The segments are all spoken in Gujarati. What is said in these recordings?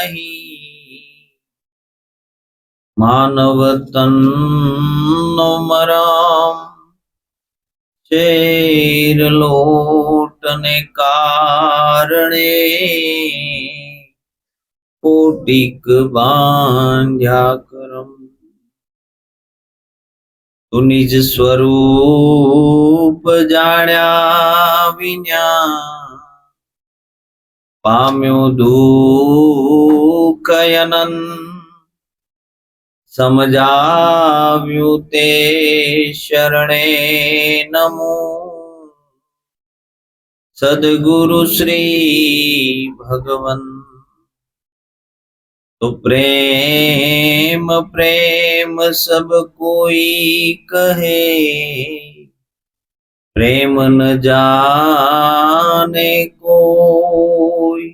नहीं। मानव तन मराम चेर लोटने कारणे कोटिक बांध्या करम। तू निज स्वरूप जाण्या विना पाम्यो दुख अनंत। समझाव्यू ते शरणे नमो। सद्गुरु श्री भगवन तो प्रेम प्रेम सब कोई कहे। प्रेम न जाने कोई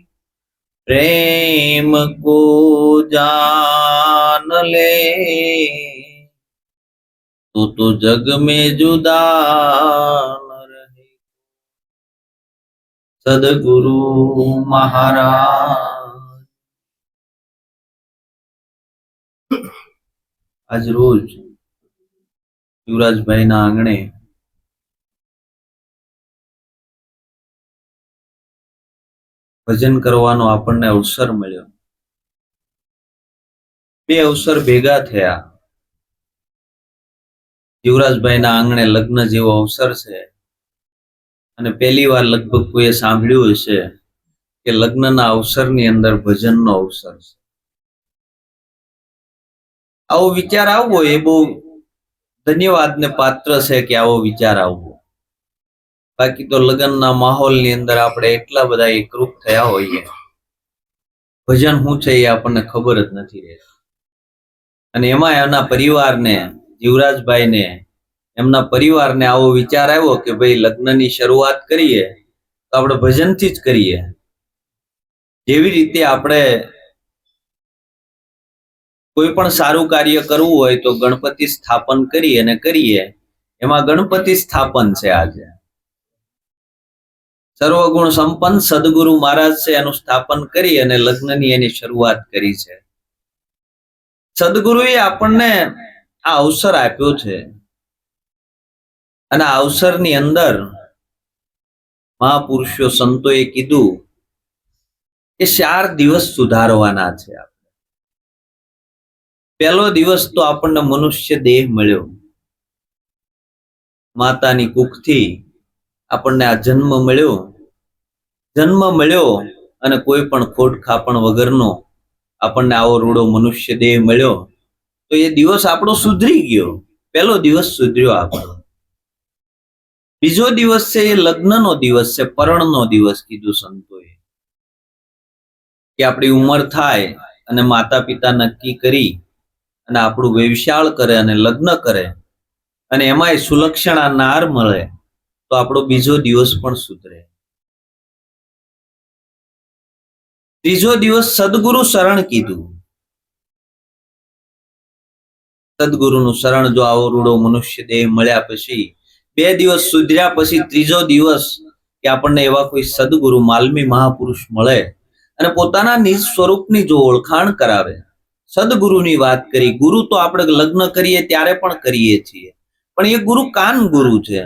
प्रेम को जान ले। तो जग में जुदा न रहे। सद्गुरु महाराज। आज रोज युवराजभाई ना आंगणे भजन करवानो આપણને અવસર મળ્યો। બે અવસર ભેગા થયા। યુવરાજભાઈ ના આંગણે લગ્ન જેવો અવસર છે અને પહેલી વાર લગભગ કોઈએ સાંભળ્યું હશે કે લગ્નના અવસરની અંદર ભજનનો અવસર છે। આવો વિચાર આવવો એ બહુ ધન્યવાદને પાત્ર છે કે આવો વિચાર આવવો। બાકી તો લગ્નના માહોલની અંદર આપણે એટલા બધા એકરૂપ થયા હોઈએ, ભજન શું છે એ આપણને ખબર જ નથી રહેતી। અને એમાં એના પરિવારને, જીવરાજભાઈને, એમના પરિવારને આવો વિચાર આવ્યો કે ભાઈ લગ્નની શરૂઆત કરીએ તો આપણે ભજનથી જ કરીએ। જેવી રીતે આપણે કોઈ પણ સારું કાર્ય કરવું હોય તો ગણપતિ સ્થાપન કરીએ અને કરીએ, એમાં ગણપતિ સ્થાપન છે આજે। સર્વગુણ સંપન્ન સદગુરુ મહારાજ છે એનું સ્થાપન કરી અને લગ્નની એની શરૂઆત કરી છે। સદગુરુએ આપણને આ અવસર આપ્યો છે અને આ અવસરની અંદર મહાપુરુષો સંતોએ કીધું કે 4 દિવસ સુધારવાના છે। પહેલો દિવસ તો આપણને મનુષ્ય દેહ મળ્યો, માતાની કુખથી આપણને આ જન્મ મળ્યો અને કોઈ પણ ખોટ ખાપણ વગરનો આપણને આવો રૂડો મનુષ્ય દેહ મળ્યો તો એ દિવસ આપણો સુધરી ગયો। પહેલો દિવસ સુધર્યો આપણો। બીજો દિવસ છે એ લગ્નનો દિવસ છે, પરણનો દિવસ કીધું સંતોએ કે આપણી ઉંમર થાય અને માતા પિતા નક્કી કરી અને આપણું વૈશાળ કરે અને લગ્ન કરે અને એમાંય સુલક્ષણા નાર મળે તો આપણો બીજો દિવસ પણ સુધરે। ત્રીજો દિવસ સદગુરુ શરણ કીધું। સદગુરુનું શરણ જો આવો રૂડો મનુષ્ય દેહ મળ્યા પછી 2 દિવસ સુધર્યા પછી ત્રીજો દિવસ કે આપણને એવા કોઈ સદગુરુ માલમી મહાપુરુષ મળે અને પોતાના નિજ સ્વરૂપની જો ઓળખાણ કરાવે। સદગુરુની વાત કરી। ગુરુ તો આપણે લગ્ન કરીએ ત્યારે પણ કરીએ છીએ, પણ એ ગુરુ કાન ગુરુ છે।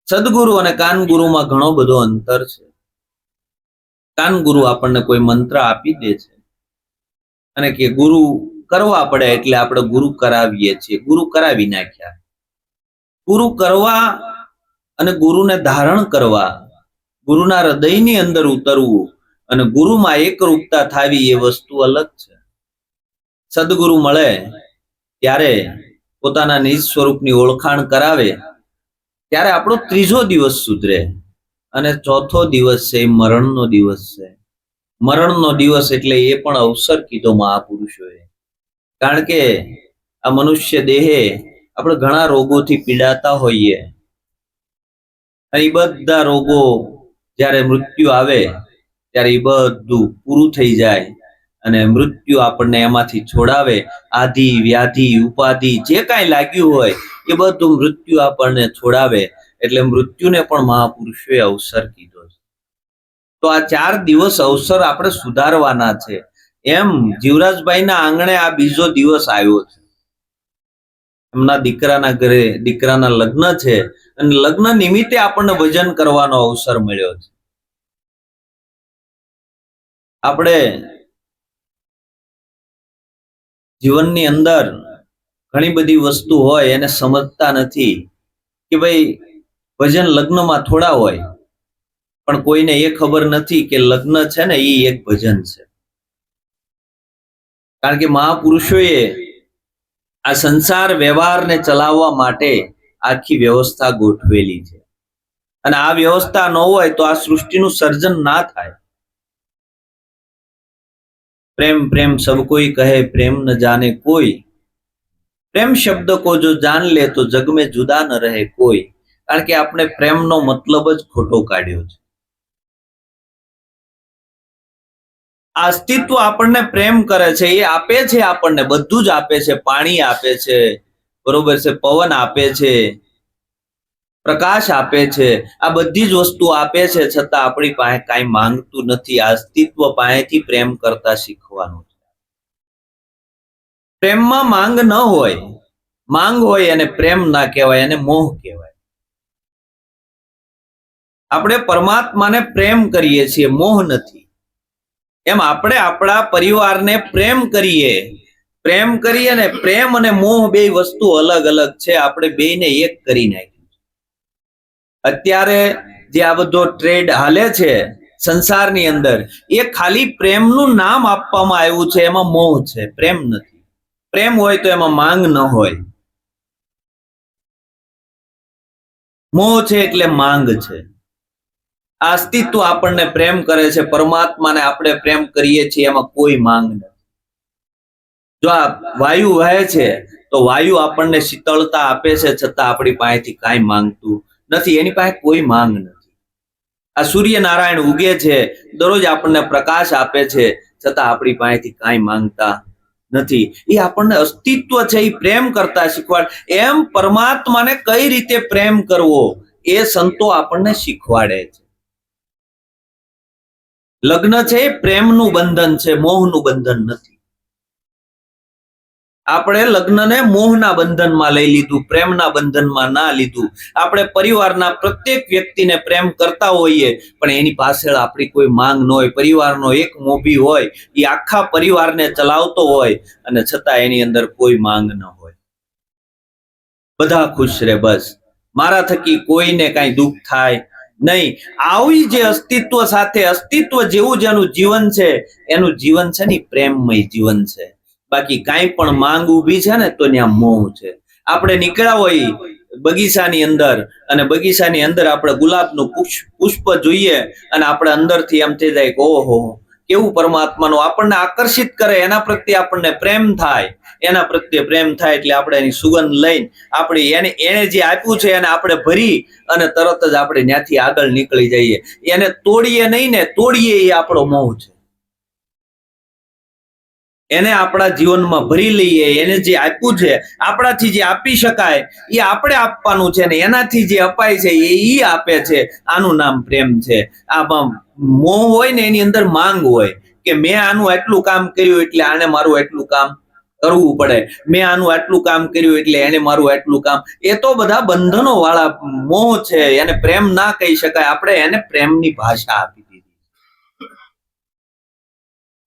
સદગુરુ અને કાન ગુરુમાં ઘણો બધો અંતર છે। કાન ગુરુ આપણને કોઈ મંત્ર આપી દે છે અને કે ગુરુ કરવા પડે એટલે આપણે ગુરુ કરાવીએ છીએ, ગુરુ કરાવી નાખ્યા। ગુરુ કરવા અને ગુરુને ધારણ કરવા, ગુરુના હૃદયની અંદર ઉતરવું અને ગુરુમાં એકરૂપતા થાવી એ વસ્તુ અલગ છે। સદગુરુ મળે ત્યારે પોતાના નિજ સ્વરૂપની ઓળખાણ કરાવે ત્યારે આપણો ત્રીજો દિવસ સુધરે અને ચોથો દિવસ છે એ મરણનો દિવસ છે। મરણનો દિવસ એટલે એ પણ અવસર કીધો મહાપુરુષોએ, કારણ કે આ મનુષ્ય દેહે આપણે ઘણા રોગોથી પીડાતા હોઈએ અને એ બધા રોગો જ્યારે મૃત્યુ આવે ત્યારે એ બધું પૂરું થઈ જાય અને મૃત્યુ આપણને એમાંથી છોડાવે। આધિ વ્યાધિ ઉપાધિ જે કાંઈ લાગ્યું હોય એ બધું મૃત્યુ આપણને છોડાવે। એટલે મૃત્યુને પણ મહાપુરુષોએ અવસર કીધો છે। તો તો આ 4 દિવસ અવસર આપણે સુધારવાના છે. એમ જીવરાજભાઈના આંગણે આ બીજો દિવસ આવ્યો છે. એમના દીકરાના ઘરે દીકરાના લગ્ન છે અને લગ્ન નિમિત્તે આપણને ભજન કરવાનો અવસર મળ્યો છે. આપણે જીવનની અંદર ઘણી બધી વસ્તુ હોય એને સમજતા નથી કે ભાઈ ભજન લગ્નમાં થોડા હોય, પણ કોઈને એ ખબર નથી કે લગ્ન છે ને એ એક ભજન છે. કારણ કે મહાપુરુષોએ આ સંસાર વ્યવહારને ચલાવવા માટે આખી વ્યવસ્થા ગોઠવેલી છે, અને આ વ્યવસ્થા ન હોય તો આ સૃષ્ટિનું સર્જન ના થાય. प्रेम प्रेम सब कोई कहे प्रेम न जाने कोई, प्रेम शब्द को जो जान ले तो जग में जुदा न रहे कोई. કારણ કે આપણે પ્રેમનો મતલબ જ ખોટો કાઢ્યો છે. અસ્તિત્વ આપણને પ્રેમ કરે છે, એ આપે છે, આપણને બધું જ આપે છે. પાણી આપે છે, બરોબર છે, પવન આપે છે, પ્રકાશ આપે છે, આ બધી જ વસ્તુ આપે છે, છતાં આપણી પાસે કાંઈ માંગતું નથી. આ અસ્તિત્વ પાસેથી પ્રેમ કરતા શીખવાનું છે. પ્રેમમાં માંગ ન હોય, માંગ હોય અને પ્રેમ ના કહેવાય, અને મોહ કહેવાય. આપણે પરમાત્માને પ્રેમ કરીએ છીએ, મોહ નથી. એમ આપણે આપણા પરિવારને પ્રેમ કરીએ ને પ્રેમ અને મોહ બે વસ્તુ અલગ અલગ છે. આપણે બેયને એક કરી નાખી. અત્યારે જે આ બધો ટ્રેડ હાલે છે સંસારની અંદર, એ ખાલી પ્રેમનું નામ આપવામાં આવ્યું છે. એમાં મોહ છે, પ્રેમ નથી. પ્રેમ હોય તો એમાં માંગ ન હોય. મોહ છે એટલે માંગ છે. આ અસ્તિત્વ આપણને પ્રેમ કરે છે, પરમાત્માને આપણે પ્રેમ કરીએ છીએ, એમાં કોઈ માંગ નથી. જો આ વાયુ વહે છે તો વાયુ આપણને શીતળતા આપે છે, છતાં આપણી પાસેથી કાંઈ માંગતું નથી. એની પાસે કોઈ માંગ નથી. આ સૂર્યનારાયણ ઉગે છે, દરરોજ આપણને પ્રકાશ આપે છે, છતાં આપણી પાસેથી કાંઈ માંગતા નથી. એ આપણને અસ્તિત્વ છે, એ પ્રેમ કરતા શીખવાડ. એમ પરમાત્માને કઈ રીતે પ્રેમ કરવો એ સંતો આપણને શીખવાડે છે. લગ્ન છે એ પ્રેમનું બંધન છે, મોહનું બંધન નથી. આપણે લગ્નને મોહના બંધનમાં લઈ લીધું, પ્રેમના બંધનમાં ના લીધું. આપણે પરિવારના પ્રત્યેક વ્યક્તિને પ્રેમ કરતા હોઈએ, પણ એની પાછળ આપણી કોઈ માંગ ન હોય. પરિવારનો એક મોભી હોય, એ આખા પરિવારને ચલાવતો હોય, અને છતાં એની અંદર કોઈ માંગ ન હોય. બધા ખુશ રહે, બસ મારા થકી કોઈને કાંઈ દુઃખ થાય નહીં. આવી જે અસ્તિત્વ સાથે, અસ્તિત્વ જેવું જેનું જીવન છે, એનું જીવન છે ને પ્રેમમય જીવન છે. બાકી કાંઈ પણ માંગ ઊભી છે ને તો ત્યાં મોહ છે. આપણે નીકળ્યા હોય બગીચાની અંદર, અને બગીચાની અંદર આપણે ગુલાબનું પુષ્પ જોઈએ, અને આપણે અંદરથી એમ થઈ જાય કે ઓહો કેવું પરમાત્માનું આપણને આકર્ષિત કરે, એના પ્રત્યે આપણને પ્રેમ થાય. એના પ્રત્યે પ્રેમ થાય એટલે આપણે એની સુગંધ લઈને આપણે એને જે આપ્યું છે એને આપણે ભરી અને તરત જ આપણે ત્યાંથી આગળ નીકળી જઈએ. એને તોડીએ નહીં ને, તોડીએ એ આપણો મોહ છે. એને આપણા જીવનમાં ભરી લઈએ. એને જે આપ્યું છે, આપણાથી જે આપી શકાય એ આપણે આપવાનું છે, ને એનાથી જે અપાય છે એ આપે છે. આનું નામ પ્રેમ છે. આમાં મોહ હોય ને એની અંદર માંગ હોય કે મેં આનું આટલું કામ કર્યું એટલે આને મારું આટલું કામ કરવું પડે, મેં આનું આટલું કામ કર્યું એટલે એને મારું આટલું કામ. એ તો બધા બંધનો વાળા મોહ છે, એને પ્રેમ ના કહી શકાય. આપણે એને પ્રેમની ભાષા આપી દીધી.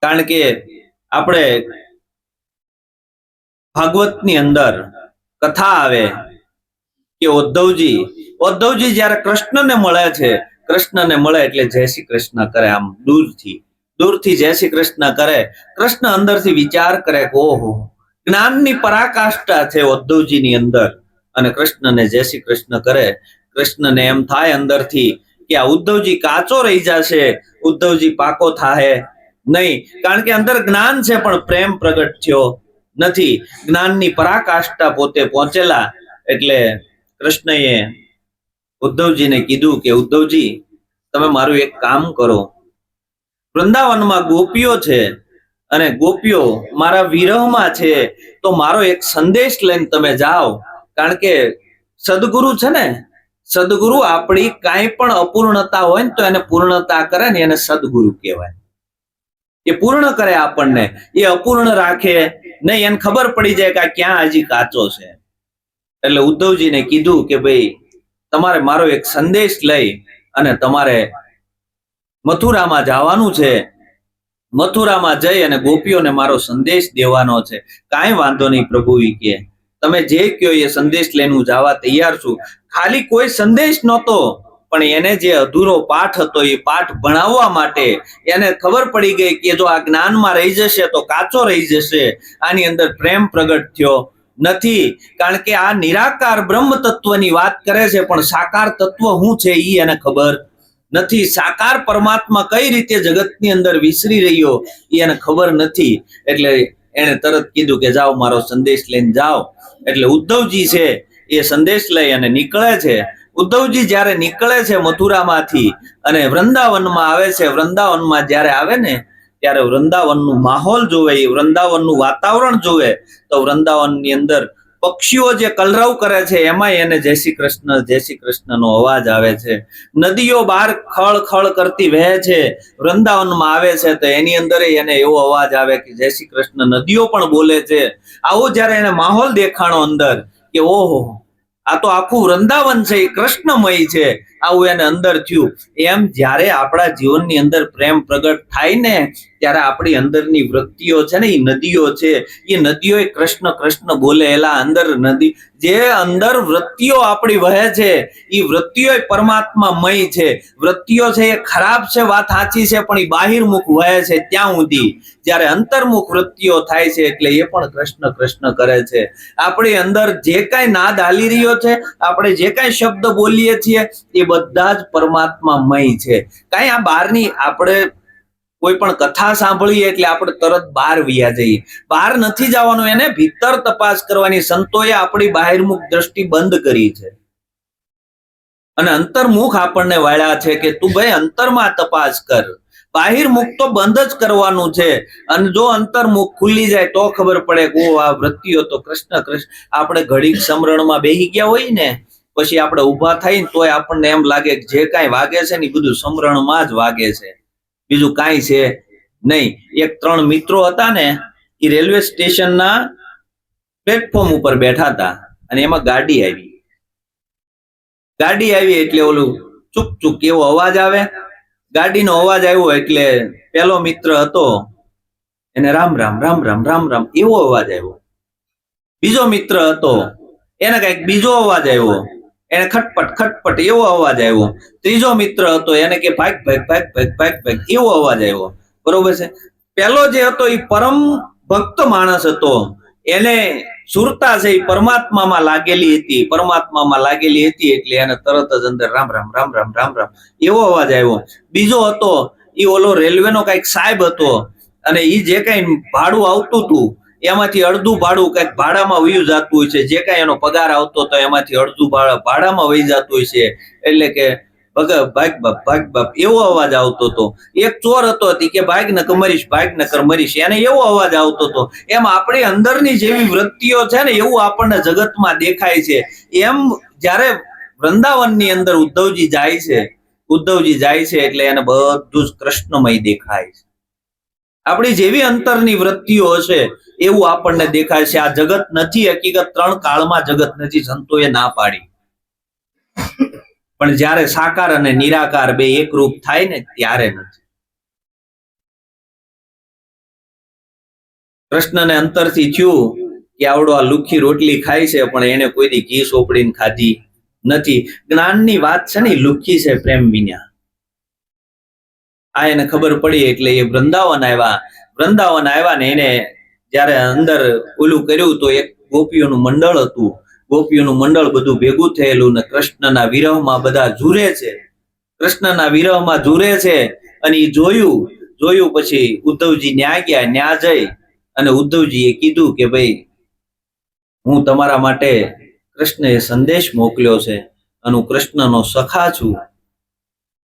કારણ કે આપણે ભાગવતની અંદર કથા આવે કે ઉદ્ધવજી જયારે કૃષ્ણને મળે છે, કૃષ્ણને મળે એટલે જય શ્રી કૃષ્ણ કરે, આમ દૂરથી જય શ્રી કૃષ્ણ કરે. કૃષ્ણ અંદરથી વિચાર કરે કે ઓહો જ્ઞાનની પરાકાષ્ઠા છે ઉદ્ધવજીની અંદર, અને કૃષ્ણને જય શ્રી કૃષ્ણ કરે. કૃષ્ણને એમ થાય અંદરથી કે આ ઉદ્ધવજી કાચો રહી જશે, ઉદ્ધવજી પાકો થાય નહીં. કારણ કે અંદર જ્ઞાન છે પણ પ્રેમ પ્રગટ થયો નથી. જ્ઞાનની પરાકાષ્ઠા પોતે પહોંચેલા. એટલે કૃષ્ણએ ઉદ્ધવજીને કીધું કે ઉદ્ધવજી તમે મારું એક કામ કરો. વૃંદાવનમાં ગોપીઓ છે, અને ગોપીઓ મારા વિરહમાં છે, તો મારો એક સંદેશ લઈને તમે જાઓ. કારણ કે સદગુરુ છે ને, સદગુરુ આપણી કાંઈ પણ અપૂર્ણતા હોય ને તો એને પૂર્ણતા કરે ને એને સદગુરુ કહેવાય. એ પૂર્ણ કરે આપણને, એ અપૂર્ણ રાખે નહીં. એને ખબર પડી જાય કે આ ક્યાં હજી કાચો છે. એટલે ઉદ્ધવજીને કીધું કે ભાઈ તમારે મારો એક સંદેશ લઈ અને તમારે મથુરામાં જવાનું છે. મથુરામાં જઈ અને ગોપીઓને મારો સંદેશ દેવાનો છે. કાંઈ વાંધો નહીં પ્રભુ, કે તમે જે કહો એ સંદેશ લઈને હું જવા તૈયાર છું. ખાલી કોઈ સંદેશ નહોતો, પણ એને જે અધૂરો પાઠ હતો એ પાઠ ભણાવવા માટે એને ખબર પડી ગઈ કે જો આ જ્ઞાનમાં રહી જશે તો કાચો રહી જશે, આની અંદર પ્રેમ પ્રગટ થયો નથી. કારણ કે આ નિરાકાર બ્રહ્મ તત્વની વાત કરે છે, પણ સાકાર તત્વ શું છે એ એને ખબર નથી. સાકાર પરમાત્મા કઈ રીતે જગતની અંદર વિસરી રહ્યો એ એને ખબર નથી. એટલે એને તરત કીધું કે જાઓ મારો સંદેશ લઈને જાઓ. એટલે ઉદ્ધવજી છે એ સંદેશ લઈ અને નીકળે છે. ઉદ્ધવજી જ્યારે નીકળે છે મથુરામાંથી અને વૃંદાવનમાં આવે છે, વૃંદાવનમાં જ્યારે આવે ને ત્યારે વૃંદાવનનું માહોલ જોવે, એ વૃંદાવનનું વાતાવરણ જોવે તો વૃંદાવનની અંદર પક્ષીઓ જે કલરવ કરે છે એમાં એને જય શ્રી કૃષ્ણનો અવાજ આવે છે. નદીઓ બહાર ખળ ખળ કરતી વહે છે, વૃંદાવનમાં આવે છે તો એની અંદર એને એવો અવાજ આવે કે જય શ્રી કૃષ્ણ. નદીઓ પણ બોલે છે. આવો જ્યારે એને માહોલ દેખાણો અંદર કે ઓહો આ તો આખું વૃંદાવન છે, એ કૃષ્ણમય છે, આવું એને અંદર થયું. એમ જ્યારે આપણા જીવનની અંદર પ્રેમ પ્રગટ થાય ને ત્યારે આપણી અંદરની વૃત્તિઓ છે ને એ નદીઓ છે, એ નદીઓ કૃષ્ણ કૃષ્ણ બોલે. એલા અંદર નદી જે અંદર વૃત્તિઓ આપણી વહે છે એ વૃત્તિઓ પરમાત્મામય છે. વૃત્તિઓ છે એ ખરાબ છે, વાત સાચી છે, પણ એ બાહિર્મુખ વહે છે ત્યાં સુધી. જ્યારે અંતર્મુખ વૃત્તિઓ થાય છે એટલે એ પણ કૃષ્ણ કૃષ્ણ કરે છે. આપણી અંદર જે કાંઈ નાદ હાલી રહ્યો છે, આપણે જે કાંઈ શબ્દ બોલીએ છીએ એ બધા જ પરમાત્મામય છે. કાંઈ આ બહારની આપણે કોઈ પણ કથા સાંભળીએ એટલે આપણે તરત બહાર વયા જઈએ. બહાર નથી જવાનું, એને ભીતર તપાસ કરવાની. સંતોએ આપણી બાહિર્મુખ દ્રષ્ટિ બંધ કરી છે અને અંતર્મુખ આપણને વાળ્યા છે કે તું ભાઈ અંતરમાં તપાસ કર. બાહિર્મુખ તો બંધ જ કરવાનું છે. અને જો અંતર્મુખ ખુલી જાય તો ખબર પડે કે ઓ આ વૃત્તિઓ તો કૃષ્ણ કૃષ્ણ. આપણે ઘડીક સમરણમાં બેસી ગયા હોય ને પછી આપણે ઊભા થઈને તોય આપણને એમ લાગે કે જે કાંઈ વાગે છે ને એ બધું સમરણમાં જ વાગે છે, બીજું કાંઈ છે નહીં. એક 3 મિત્રો હતા ને, એ રેલવે સ્ટેશનના પ્લેટફોર્મ ઉપર બેઠા હતા અને એમાં ગાડી આવી એટલે ઓલું ચૂક ચૂક એવો અવાજ આવે. ગાડીનો અવાજ આવ્યો એટલે પેલો મિત્ર હતો એને રામ રામ રામ રામ રામ રામ એવો અવાજ આવ્યો. બીજો મિત્ર હતો એને કઈક બીજો અવાજ આવ્યો, એને ખટપટ ખટપટ એવો અવાજ આવ્યો. ત્રીજો મિત્ર હતો એને કે ભાગ ભાગ ભાગ ભાગ ભાગ ભાગ એવો અવાજ આવ્યો. બરોબર છે. પેલો જે હતો એ પરમ ભક્ત માણસ હતો, એને સુરતા છે એ પરમાત્મામાં લાગેલી હતી એટલે એને તરત જ અંદર રામ રામ રામ રામ રામ રામ એવો અવાજ આવ્યો. બીજો હતો એ ઓલો રેલવેનો કઈક સાહેબ હતો અને એ જે કઈ ભાડું આવતું હતું એમાંથી અડધું ભાડું કઈક ભાડામાં વયું જતું હોય છે. જે કઈ એનો પગાર આવતો હતો એમાંથી અડધું ભાડામાં વહી જતું હોય છે. એટલે કે ભાગ બાપ એવો અવાજ આવતો હતો. એક ચોર હતો કે ભાગ ન કમરીશ ભાગ ન કરમરીશ, એને એવો અવાજ આવતો હતો. એમ આપણી અંદરની જેવી વૃત્તિઓ છે ને એવું આપણને જગતમાં દેખાય છે. એમ જ્યારે વૃંદાવનની અંદર ઉદ્ધવજી જાય છે એટલે એને બધું જ કૃષ્ણમય દેખાય છે. આપણી જેવી અંતરની વૃત્તિઓ હશે એવું આપણને દેખાય છે. આ જગત નથી, હકીકત 3 કાળમાં જગત નથી, સંતોએ ના પાડી. પણ જ્યારે સાકાર અને નિરાકાર બે એક રૂપ થાય ને ત્યારે નથી. કૃષ્ણને અંતરથી થયું કે આવડો આ લુખી રોટલી ખાય છે પણ એને કોઈ દી ઘી સોપડીને ખાધી નથી. જ્ઞાનની વાત છે ને લુખી છે પ્રેમ વિના. આ એને ખબર પડી એટલે એ વૃંદાવન આવ્યા ને એને જયારે અંદર ઓલું કર્યું તો એક ગોપીઓનું મંડળ હતું. ગોપીઓનું મંડળ બધું ભેગું થયેલું ને કૃષ્ણના વિરહમાં બધા ઝૂરે છે. અને એ જોયું પછી ઉદ્ધવજી ન્યા ગયા. ન્યા જઈ અને ઉદ્ધવજીએ કીધું કે ભાઈ હું તમારા માટે કૃષ્ણએ સંદેશ મોકલ્યો છે અને હું કૃષ્ણનો સખા છું.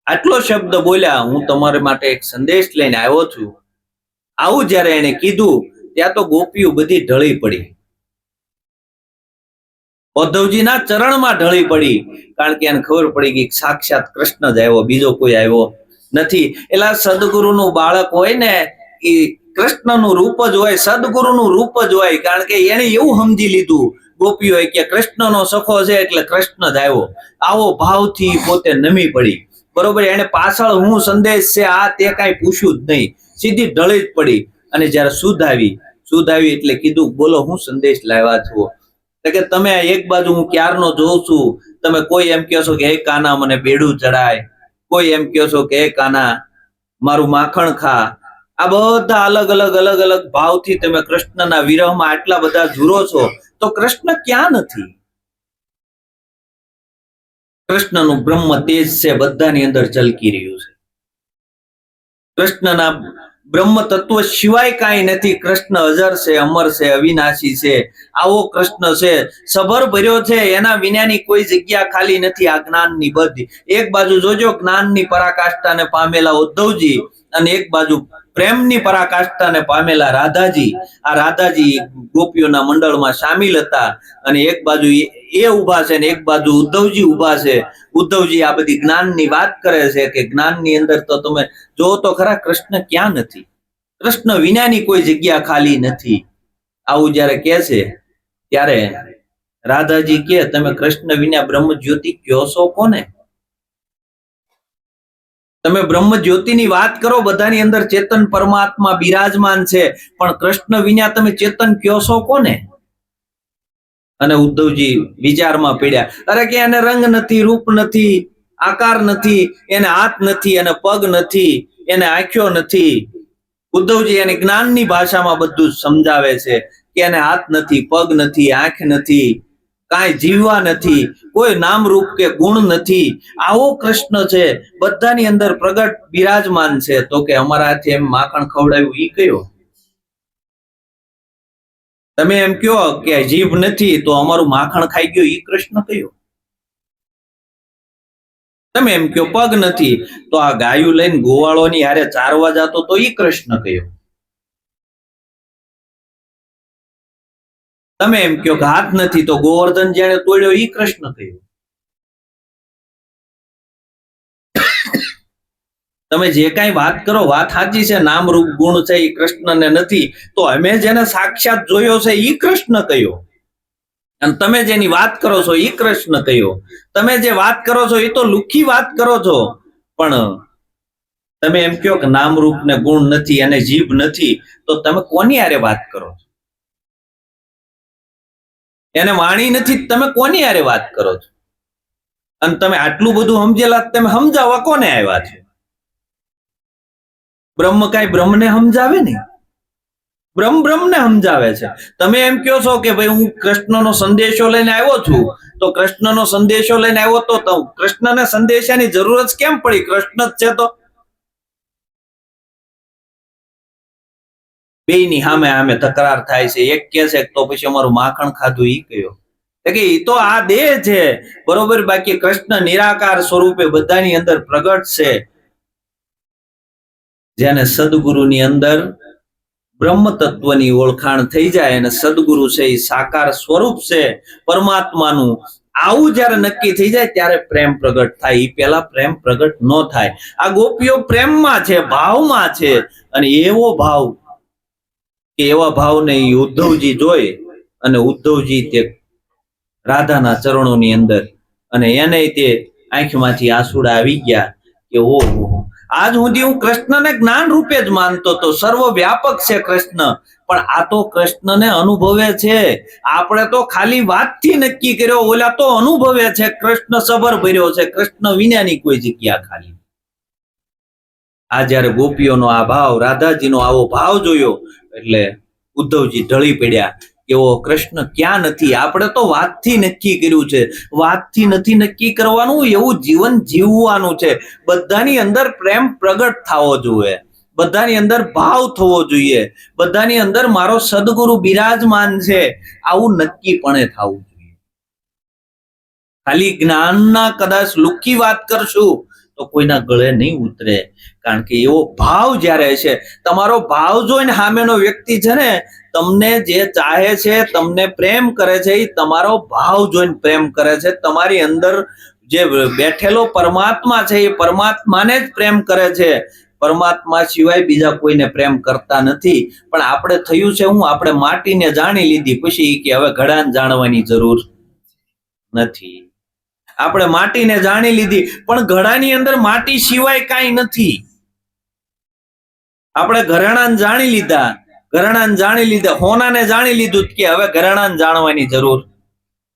આટલો શબ્દ બોલ્યા, હું તમારા માટે એક સંદેશ લઈને આવ્યો છું. આવું જ્યારે એને કીધું ત્યાં તો ગોપીઓ બધી ઢળી પડી. ઉદ્ધવજીના ચરણમાં ઢળી પડી, કારણ કે એને ખબર પડી કે સાક્ષાત કૃષ્ણ જ આવ્યો, બીજો કોઈ આવ્યો નથી. એટલે સદગુરુનું બાળક હોય ને એ કૃષ્ણનું રૂપ જ હોય, સદગુરુનું રૂપ જ હોય, કારણ કે એને એવું સમજી લીધું ગોપીઓએ કે કૃષ્ણનો સખો છે એટલે કૃષ્ણ જ આવ્યો. આવો ભાવથી પોતે નમી પડી. બરોબર, એને પાછળ હું સંદેશ છે આ તે કાંઈ પૂછ્યું જ નહીં, સીધી ઢળી જ પડી. અને જયારે સુધ આવી એટલે કીધું, બોલો હું સંદેશ લાવ્યા છો? કે તમે એક બાજુ હું ક્યારનો જોઉં છું, તમે કોઈ એમ કહો છો કે હે કાના મને બેડું ચડાય, કોઈ એમ કહો છો કે હે કાના મારું માખણ ખા. આ બધા અલગ અલગ ભાવથી તમે કૃષ્ણના વિરહમાં આટલા બધા ઝૂરો છો, તો કૃષ્ણ ક્યાં નથી? કૃષ્ણનું બ્રહ્મ તેજ છે બધાની અંદર ઝલકી રહ્યું છે. કૃષ્ણના બ્રહ્મ તત્વ સિવાય કાંઈ નથી. કૃષ્ણ અજર છે, અમર છે, અવિનાશી છે. આવો કૃષ્ણ છે, સભર ભર્યો છે, એના વિનાની કોઈ જગ્યા ખાલી નથી. આ જ્ઞાનની બધી એક બાજુ જોજો જ્ઞાનની પરાકાષ્ઠાને પામેલા ઉદ્ધવજી, અને એક બાજુ પ્રેમની પરાકાષ્ઠાને પામેલા રાધાજી. આ રાધાજી ગોપીઓના મંડળમાં સામેલ હતા, અને એક બાજુ એ ઉભા છે ને એક બાજુ ઉદ્ધવજી ઉભા છે. ઉદ્ધવજી આ બધી જ્ઞાનની વાત કરે છે કે જ્ઞાનની અંદર તો તમે જો તો ખરા કૃષ્ણ ક્યાં નથી, કૃષ્ણ વિનાની કોઈ જગ્યા ખાલી નથી. આવું જયારે કે છે ત્યારે રાધાજી કે તમે કૃષ્ણ વિના બ્રહ્મ જ્યોતિ કયો છો કોને? તમે બ્રહ્મ જ્યોતિની વાત કરો, બધાની અંદર ચેતન પરમાત્મા બિરાજમાન છે, પણ કૃષ્ણ વિના તમે ચેતન કયો છો કોને? અને ઉદ્ધવજી વિચારમાં પડ્યા. અરે કે એને રંગ નથી, રૂપ નથી, આકાર નથી, એને હાથ નથી, એને પગ નથી, એને આંખ્યો નથી. ઉદ્ધવજી એની જ્ઞાનની ભાષામાં બધું સમજાવે છે કે એને હાથ નથી, પગ નથી, આંખ નથી, કાંઈ જીવવા નથી, કોઈ નામ રૂપ કે ગુણ નથી. આવો કૃષ્ણ છે, બધાની અંદર પ્રગટ બિરાજમાન છે. તો કે અમારાથી એમ માખણ ખવડાવ્યું ઈ કયો? તમે એમ કહો કે જીભ નથી તો અમારું માખણ ખાઈ ગયો ઈ કૃષ્ણ કયો? તમે એમ કહો પગ નથી તો આ ગાયું લઈને ગોવાળોની હારે ચારવા જતો તો ઈ કૃષ્ણ કયો? તમે એમ કહો કે હાથ નથી તો ગોવર્ધન જેણે તોડ્યો ઈ કૃષ્ણ કયો? તમે જે કાંઈ વાત કરો વાત સાચી છે, નામ રૂપ ગુણ છે એ કૃષ્ણને નથી, તો અમે જેને સાક્ષાત જોયો છે ઈ કૃષ્ણ કયો? અને તમે જેની વાત કરો છો ઈ કૃષ્ણ કયો? તમે જે વાત કરો છો એ તો લુખી વાત કરો છો, પણ તમે એમ કહો કે નામ રૂપ ને ગુણ નથી અને જીભ નથી, તો તમે કોની હારે વાત કરો છો? એને વાણી નથી, તમે કોની હારે વાત કરો છો? અને તમે આટલું બધું સમજેલા, તમે સમજાવવા કોને આવ્યા છો? બ્રહ્મ કાંઈ બ્રહ્મને સમજાવે નહીં, બ્રહ્મ બ્રહ્મને સમજાવે છે. તમે એમ કહો છો કે ભાઈ હું કૃષ્ણનો સંદેશો લઈને આવ્યો છું, તો કૃષ્ણનો સંદેશો લઈને આવ્યો તો કૃષ્ણને સંદેશાની જરૂર જ કેમ પડી? કૃષ્ણ જ છે તો. બેયની સામે સામે તકરાર થાય છે. એક કહે છે તો પછી અમારું માખણ ખાધું ઈ કયો? કે ઈ તો આ દેહ છે, બરોબર, બાકી કૃષ્ણ નિરાકાર સ્વરૂપે બધાની અંદર પ્રગટ છે. જેને સદગુરુની અંદર બ્રહ્મ તત્વની ઓળખાણ થઈ જાય અને સદગુરુ છે એ સાકાર સ્વરૂપ છે પરમાત્માનું, આવું જયારે નક્કી થઈ જાય ત્યારે પ્રેમ પ્રગટ થાય. એ પેલા પ્રેમ પ્રગટ ન થાય. આ ગોપીઓ પ્રેમમાં છે, ભાવમાં છે, અને એવો ભાવ કે એવા ભાવને ઉદ્ધવજી જોઈ, અને ઉદ્ધવજી તે રાધાના ચરણોની અંદર, અને એને તે આંખમાંથી આંસુડા આવી ગયા કે ઓહો, આજ સુધી હું કૃષ્ણને જ્ઞાન રૂપે જ માનતો હતો, સર્વ વ્યાપક છે કૃષ્ણ, પણ આ તો કૃષ્ણને અનુભવે છે. આપણે તો ખાલી વાતથી નક્કી કર્યો, ઓલા તો અનુભવે છે. કૃષ્ણ સબર ભર્યો છે, કૃષ્ણ વિનાની કોઈ જગ્યા ખાલી. આ જયારે ગોપીઓનો આ ભાવ, રાધાજીનો આવો ભાવ જોયો એટલે ઉદ્ધવજી ઢળી પડ્યા કે ઓ કૃષ્ણ ક્યાં નથી? આપણે તો વાતથી નક્કી કર્યું છે, વાતથી નથી નક્કી કરવાનું, એવું જીવન જીવવાનું છે. બધાની અંદર પ્રેમ પ્રગટ થવો જોઈએ, બધાની અંદર ભાવ થવો જોઈએ, બધાની અંદર મારો સદગુરુ બિરાજમાન છે, આવું નક્કીપણે થવું જોઈએ. ખાલી જ્ઞાનના કદાચ લુખી વાત કરશું તો કોઈના ગળે નહીં ઉતરે. કારણ કે એવો ભાવ જ્યારે હશે, તમારો ભાવ જોઈને સામેનો વ્યક્તિ છે ને તમને જે ચાહે છે, તમને પ્રેમ કરે છે, એ તમારો ભાવ જોઈને પ્રેમ કરે છે. તમારી અંદર જે બેઠેલો પરમાત્મા છે એ પરમાત્માને જ પ્રેમ કરે છે. પરમાત્મા સિવાય બીજા કોઈને પ્રેમ કરતા નથી. પણ આપણે થયું છે હું, આપણે માટીને જાણી લીધી, પછી કે હવે ઘડાને જાણવાની જરૂર નથી. આપણે માટીને જાણી લીધી, પણ ઘડાની અંદર માટી સિવાય કાંઈ નથી. આપણે ઘરેણાને જાણી લીધા, ઘરેણાને જાણી લીધા, હોનાને જાણી લીધું કે હવે ઘરેણાને જાણવાની જરૂર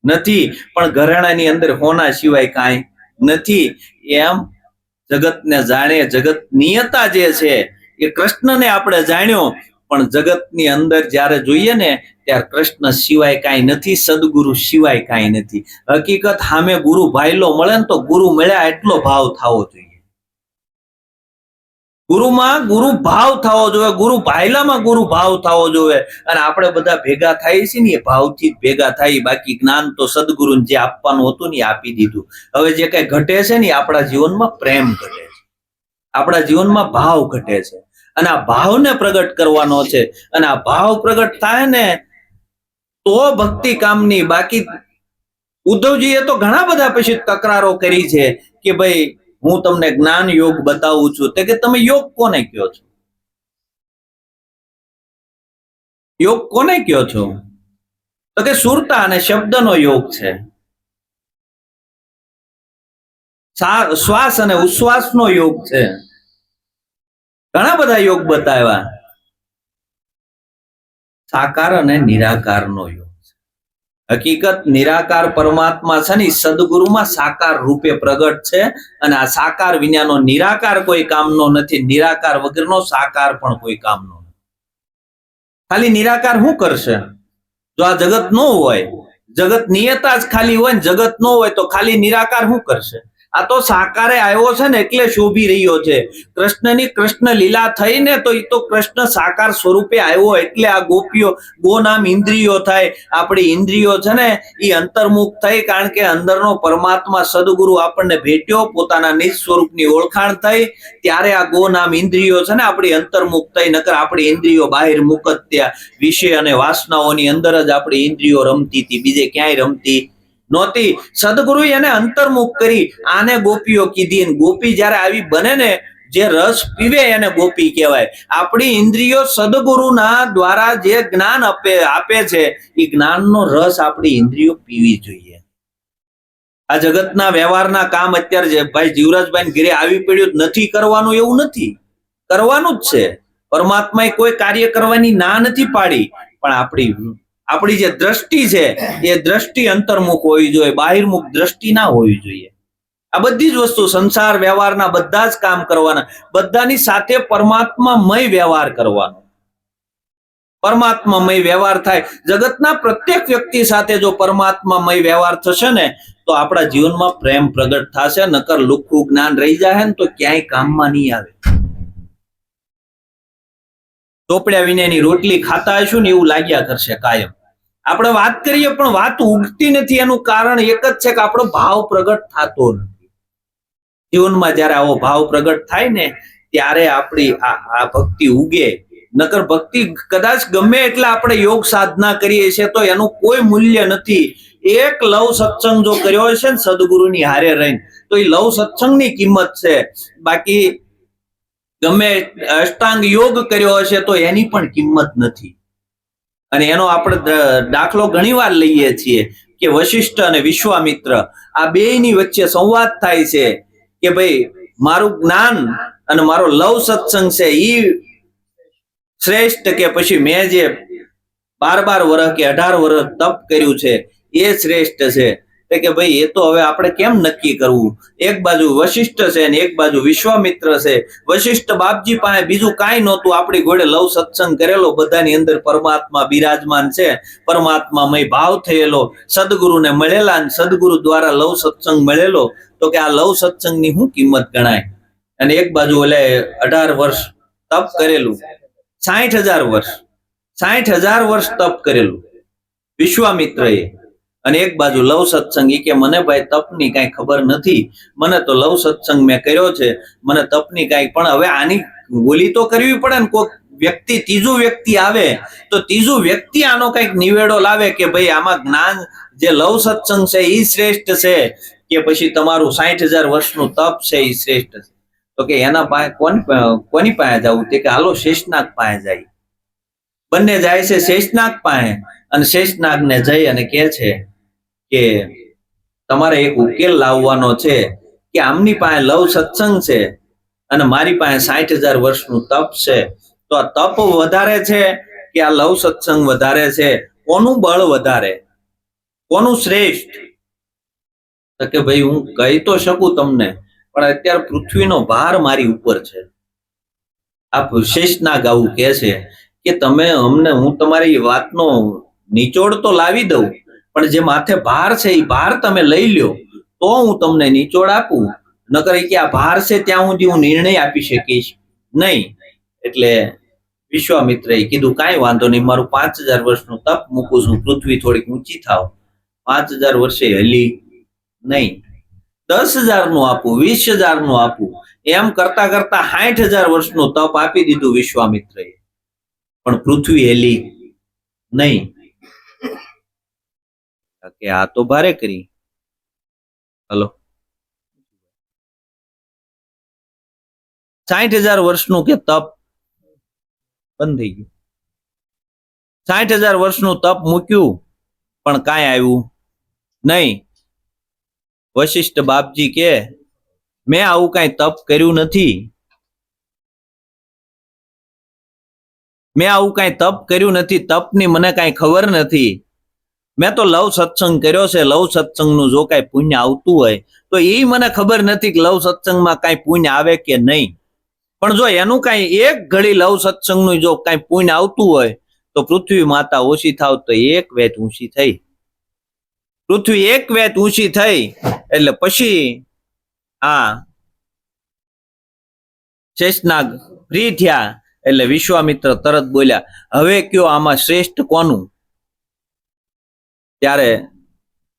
નથી. પણ ઘરેણાની અંદર હોના સિવાય કાંઈ નથી. એમ જગતને જાણે, જગત નિયતા જે છે એ કૃષ્ણને આપણે જાણ્યો, પણ જગતની અંદર જ્યારે જોઈએ ને ત્યારે કૃષ્ણ સિવાય કાંઈ નથી, સદગુરુ સિવાય કાંઈ નથી. હકીકત સામે ગુરુ ભાઈલો મળે ને તો ગુરુ મળ્યા એટલો ભાવ થવો જોઈએ. ગુરુમાં ગુરુ ભાવ થવો જોઈએ, ગુરુ ભાઈલામાં ગુરુ ભાવ થવો જોઈએ. અને આપણે બધા ભેગા થાય છે ને એ ભાવથી જ ભેગા થાય. બાકી જ્ઞાન તો સદગુરુને જે આપવાનું હતું ને એ આપી દીધું. હવે જે કઈ ઘટે છે ને આપણા જીવનમાં પ્રેમ ઘટે છે, આપણા જીવનમાં ભાવ ઘટે છે. અને આ ભાવને પ્રગટ કરવાનો છે. અને આ ભાવ પ્રગટ થાય ને તો ભક્તિ કામની. બાકી ઉદ્ધવજીએ તો ઘણા બધા પછી તકરારો કરી છે કે ભાઈ હું તમને જ્ઞાન યોગ બતાવું છું. તો કે તમે યોગ કોને કયો છો? યોગ કોને કયો છો? તો કે સુરતા અને શબ્દનો યોગ છે, શ્વાસ અને ઉશ્વાસનો યોગ છે. ઘણા બધા યોગ બતાવ્યા. સાકાર અને નિરાકારનો યોગ. હકીકત નિરાકાર પરમાત્મા છે ને સદગુરુમાં સાકાર રૂપે પ્રગટ છે. અને આ સાકાર વિનાનો નિરાકાર કોઈ કામનો નથી, નિરાકાર વગરનો સાકાર પણ કોઈ કામનો નથી. ખાલી નિરાકાર શું કરશે? જો આ જગત ન હોય, જગત નિયતા જ ખાલી હોય ને જગત ન હોય તો ખાલી નિરાકાર શું કરશે? આ તો સાકારે આવ્યો છે ને એટલે શોભી રહ્યો છે. કૃષ્ણની કૃષ્ણ લીલા થઈ ને તો એ તો કૃષ્ણ સાકાર સ્વરૂપે આવ્યો એટલે આ ગોપીઓ ગો નામ ઇન્દ્રિયો થાય. આપણી ઇન્દ્રિયો છે ને એ અંતર્મુખ થઈ, કારણ કે અંદરનો પરમાત્મા સદગુરુ આપણને ભેટ્યો, પોતાના નિજ સ્વરૂપની ઓળખાણ થઈ, ત્યારે આ ગો નામ ઇન્દ્રિયો છે ને આપણી અંતર્મુખ થઈ. નકર આપણી ઇન્દ્રિયો બહાર મુકત્યા વિષય અને વાસનાઓની અંદર જ આપણી ઇન્દ્રિયો રમતી હતી, બીજે ક્યાંય રમતી નહોતી. સદગુરુ એને અંતર્મુખ કરી. આને ગોપીઓ કીધી. ગોપી જયારે આવી બને ને, જે રસ પીવે એને ગોપી કહેવાય. આપણી ઇન્દ્રિયો સદગુરુના દ્વારા જે જ્ઞાન આપે છે એ જ્ઞાનનો રસ આપણી ઇન્દ્રિયો પીવી જોઈએ. આ જગતના વ્યવહારના કામ અત્યારે ભાઈ જીવરાજભાઈ ઘરે આવી પડ્યું નથી કરવાનું એવું નથી, કરવાનું જ છે. પરમાત્માએ કોઈ કાર્ય કરવાની ના નથી પાડી, પણ આપણી જે દ્રષ્ટિ છે એ દ્રષ્ટિ અંતર્મુખ હોવી જોઈએ, બાહિર્મુખ દ્રષ્ટિ ના હોવી જોઈએ. આ બધી જ વસ્તુ સંસાર વ્યવહારના બધા જ કામ કરવાના, બધાની સાથે પરમાત્મામય વ્યવહાર કરવાનો. પરમાત્મામય વ્યવહાર થાય. જગતના પ્રત્યેક વ્યક્તિ સાથે જો પરમાત્મામય વ્યવહાર થશે ને તો આપણા જીવનમાં પ્રેમ પ્રગટ થશે. નકર લુખ્ખું જ્ઞાન રહી જાય ને તો ક્યાંય કામમાં નહીં આવે. ચોપડ્યા વિનાની રોટલી ખાતા હશું ને એવું લાગ્યા કરશે કાયમ. આપણે વાત કરીએ પણ વાત ઉગતી નથી. એનું કારણ એક જ છે કે આપણો ભાવ પ્રગટ થતો નથી. જીવનમાં જયારે આવો ભાવ પ્રગટ થાય ને ત્યારે આપણી આ ભક્તિ ઉગે. નકર ભક્તિ કદાચ ગમે એટલે આપણે યોગ સાધના કરીએ છીએ તો એનું કોઈ મૂલ્ય નથી. એક લવ સત્સંગ જો કર્યો હશે ને સદગુરુની હારે રહીને તો એ લવ સત્સંગની કિંમત છે. બાકી ગમે અષ્ટાંગ યોગ કર્યો હશે તો એની પણ કિંમત નથી. અને એનો આપણે દાખલો ઘણીવાર લઈએ છીએ કે વશિષ્ઠ અને વિશ્વામિત્ર આ બેયની વચ્ચે સંવાદ થાય છે કે ભાઈ મારું જ્ઞાન અને મારો લવ સત્સંગ છે ઈ શ્રેષ્ઠ કે પછી મેં જે 12 વર્ષ કે 18 વર્ષ તપ કર્યું છે એ શ્રેષ્ઠ છે? કે ભાઈ એ તો હવે આપણે કેમ નક્કી કરવું? એક બાજુ વશિષ્ઠ છે ને એક બાજુ વિશ્વામિત્ર છે. વશિષ્ઠ બાપજી પાસે બીજું કાંઈ નહોતું, આપણી ઘોડે લવ સત્સંગ કરેલો, બધાની અંદર પરમાત્મા બિરાજમાન છે, પરમાત્મામય ભાવ થયેલો, સદગુરુને મળેલા અને સદગુરુ દ્વારા લવ સત્સંગ મળેલો. તો કે આ લવ સત્સંગની શું કિંમત ગણાય? અને એક બાજુ ઓલે 18 વર્ષ તપ કરેલું, 60,000 વર્ષ તપ કરેલું વિશ્વામિત્રએ, અને એક બાજુ લવ સત્સંગ, ઈ કે મને ભાઈ તપની કાંઈ ખબર નથી, મને તો લવ સત્સંગ મેં કર્યો છે, મને તપની કાંઈ, પણ હવે આની ગોલી તો કરવી પડે ને. કોઈક વ્યક્તિ, ત્રીજું વ્યક્તિ આવે તો ત્રીજું વ્યક્તિ આનો કંઈક નિવેડો લાવે કે ભાઈ આમાં જ્ઞાન, જે લવ સત્સંગ છે એ શ્રેષ્ઠ છે કે પછી તમારું 60,000 વર્ષનું તપ છે એ શ્રેષ્ઠ છે. તો કે એના પાસે કોની પાસે જવું? તે કે હાલો શેષનાગ પાસે જાય. બંને જાય છે શેષનાગ પાસે, અને શેષનાગ ને જઈ અને કે છે કે તમારે એક ઉકેલ લાવવાનો છે કે આમની પાસે લવ સત્સંગ છે અને મારી પાસે 60,000 વર્ષનું તપ છે, તો આ તપ વધારે છે કે આ લવ સત્સંગ વધારે છે? કોનું બળ વધારે, કોનું શ્રેષ્ઠ? તો કે ભાઈ હું કહી તો શકું તમને, પણ અત્યારે પૃથ્વીનો ભાર મારી ઉપર છે. આ શેષનાગ આવું કહે છે કે તમે અમને, હું તમારી વાતનો નિચોડ તો લાવી દઉં, પણ જે માથે ભાર છે એ ભાર તમે લઈ લ્યો તો હું તમને નિચોડ આપું, નકર કે આ ભાર છે ત્યાં સુધી હું નિર્ણય આપી શકીશ નહીં. એટલે વિશ્વામિત્રએ કીધું કાંઈ વાંધો નહીં, મારું 5,000 વર્ષનું તપ મૂકું છું, પૃથ્વી થોડીક ઊંચી થાવ. 5,000 વર્ષે હલી નહીં, 10,000 નું આપું, 20,000 નું આપું, એમ કરતા કરતા 60,000 વર્ષનું તપ આપી દીધું વિશ્વામિત્રએ, પણ પૃથ્વી હેલી નહીં. કે આ તો ભારે કરી. હલો, 60,000 વર્ષનું કે તપ બંધ થઈ ગયું. 60,000 વર્ષનું તપ મૂક્યું પણ કાંઈ આવ્યું નહીં. વશિષ્ઠ બાપજી કે મેં આવું કાંઈ તપ કર્યું નથી, મેં આવું કાંઈ તપ કર્યું નથી, તપની મને કાંઈ ખબર નથી. મેં તો લવ સત્સંગ કર્યો છે, લવ સત્સંગનું જો કાંઈ પુણ્ય આવતું હોય તો એ મને ખબર નથી કે લવ સત્સંગમાં કાંઈ પુણ્ય આવે કે નહીં. પણ જો એનું કાંઈ એક ઘડી લવ સત્સંગનું જો કાંઈ પુણ્ય આવતું હોય તો પૃથ્વી માતા ઓછી થાવ તો એક વેત ઊંચી થઈ. પૃથ્વી એક વેત ઊંચી થઈ એટલે પછી આ શેષનાગ ફ્રી થયા એટલે વિશ્વામિત્ર તરત બોલ્યા, હવે કયો આમાં શ્રેષ્ઠ કોનું? ત્યારે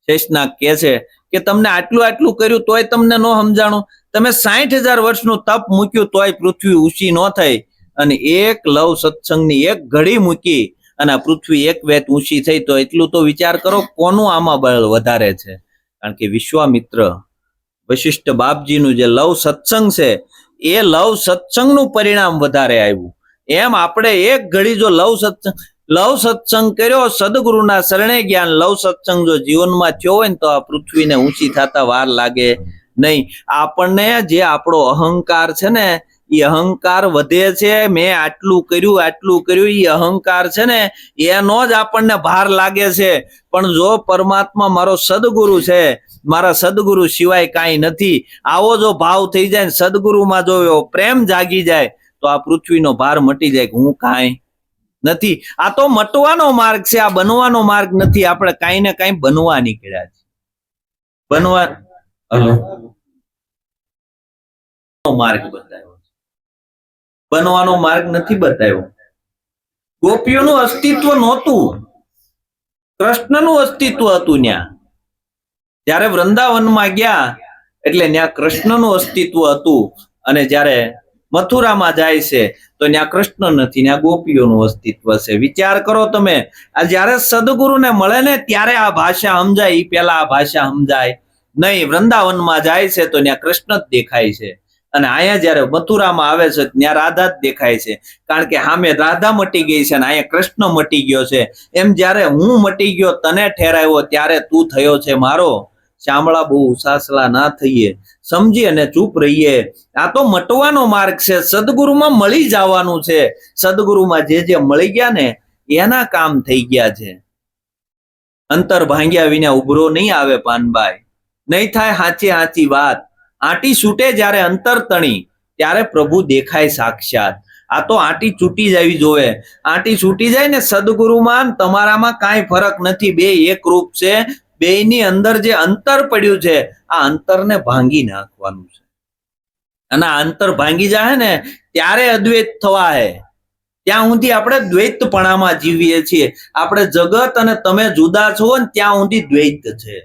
શેષનાગ કહે છે કે તમને આટલું આટલું કર્યું તોય તમને ન સમજાણું, તમે 60,000 વર્ષનું તપ મૂક્યું તોય પૃથ્વી ઊંચી ન થઈ, અને એક લવ સત્સંગની એક ઘડી મૂકી અને આ પૃથ્વી એક વેત ઊંચી થઈ, તો એટલું તો વિચાર કરો કોનું આમાં બળ વધારે છે? કારણ કે વિશ્વામિત્ર વશિષ્ઠ બાપજીનું જે લવ સત્સંગ છે એ લવ સત્સંગનું પરિણામ વધારે આવ્યું. એમ આપણે એક ઘડી જો લવ સત્સંગ કર્યો, સદગુરુના શરણે જ્ઞાન, લવ સત્સંગ જો જીવનમાં થયો હોય ને તો આ પૃથ્વીને ઊંચી થતા વાર લાગે નહીં. આપણને જે આપણો અહંકાર છે ને એ અહંકાર વધે છે. મેં આટલું કર્યું એ અહંકાર છે ને એનો જ આપણને ભાર લાગે છે. પણ જો પરમાત્મા મારો સદગુરુ છે, મારા સદગુરુ સિવાય કાંઈ નથી, આવો જો ભાવ થઈ જાય ને સદગુરુમાં જો પ્રેમ જાગી જાય તો આ પૃથ્વીનો ભાર મટી જાય કે હું કાંઈ નથી. આ તો મટવાનો માર્ગ છે, આ બનવાનો માર્ગ નથી. આપણે કાંઈ ને કાંઈ બનવા નીકળ્યા છે. બનવા માર્ગ બતાવ્યો, બનવાનો માર્ગ નથી બતાવ્યો. ગોપીઓનું અસ્તિત્વ નહોતું, કૃષ્ણનું અસ્તિત્વ હતું. જયારે વૃંદાવનમાં ગયા એટલે ત્યાં કૃષ્ણનું અસ્તિત્વ હતું, અને જયારે મથુરામાં જાય છે તો ત્યાં કૃષ્ણ નથી, ત્યાં ગોપીઓનું અસ્તિત્વ છે. વિચાર કરો તમે, આ જયારે સદગુરુને મળે ને ત્યારે આ ભાષા સમજાય, એ પેલા આ ભાષા સમજાય નહીં. વૃંદાવનમાં જાય છે તો ત્યાં કૃષ્ણ જ દેખાય છે, અને અહીંયા જયારે મથુરામાં આવે છે ત્યાં રાધા જ દેખાય છે. કારણ કે સામે રાધા મટી ગઈ છે અને અહીંયા કૃષ્ણ મટી ગયો છે. એમ જયારે હું મટી ગયો, તને ઠેરાવ્યો, ત્યારે તું થયો છે મારો. શામળા બહુ ઉસાસલા ના થઈએ, સમજી અને ચૂપ રહીએ. આ તો મટવાનો માર્ગ છે, સદગુરુમાં મળી જવાનું છે. સદગુરુમાં જે મળી ગયા ને એના કામ થઈ ગયા છે. અંતર ભાંગ્યા વિના ઉભરો નહીં આવે પાનબાઈ, નહીં થાય હાચી વાત. આંટી છૂટે જ્યારે અંતર તણી ત્યારે પ્રભુ દેખાય સાક્ષાત. આ તો આંટી છૂટી જવી જોવે. આંટી છૂટી જાય ને સદગુરુમાં તમારામાં કાંઈ ફરક નથી, બે એક રૂપ છે. બેયની અંદર જે અંતર પડ્યું છે આ અંતરને ભાંગી નાખવાનું છે, અને આ અંતર ભાંગી જાય ને ત્યારે અદ્વૈત થવા હે, ત્યાં સુધી આપણે દ્વૈતપણામાં જીવીએ છીએ. આપણે જગત અને તમે જુદા છો ને ત્યાં સુધી દ્વૈત છે.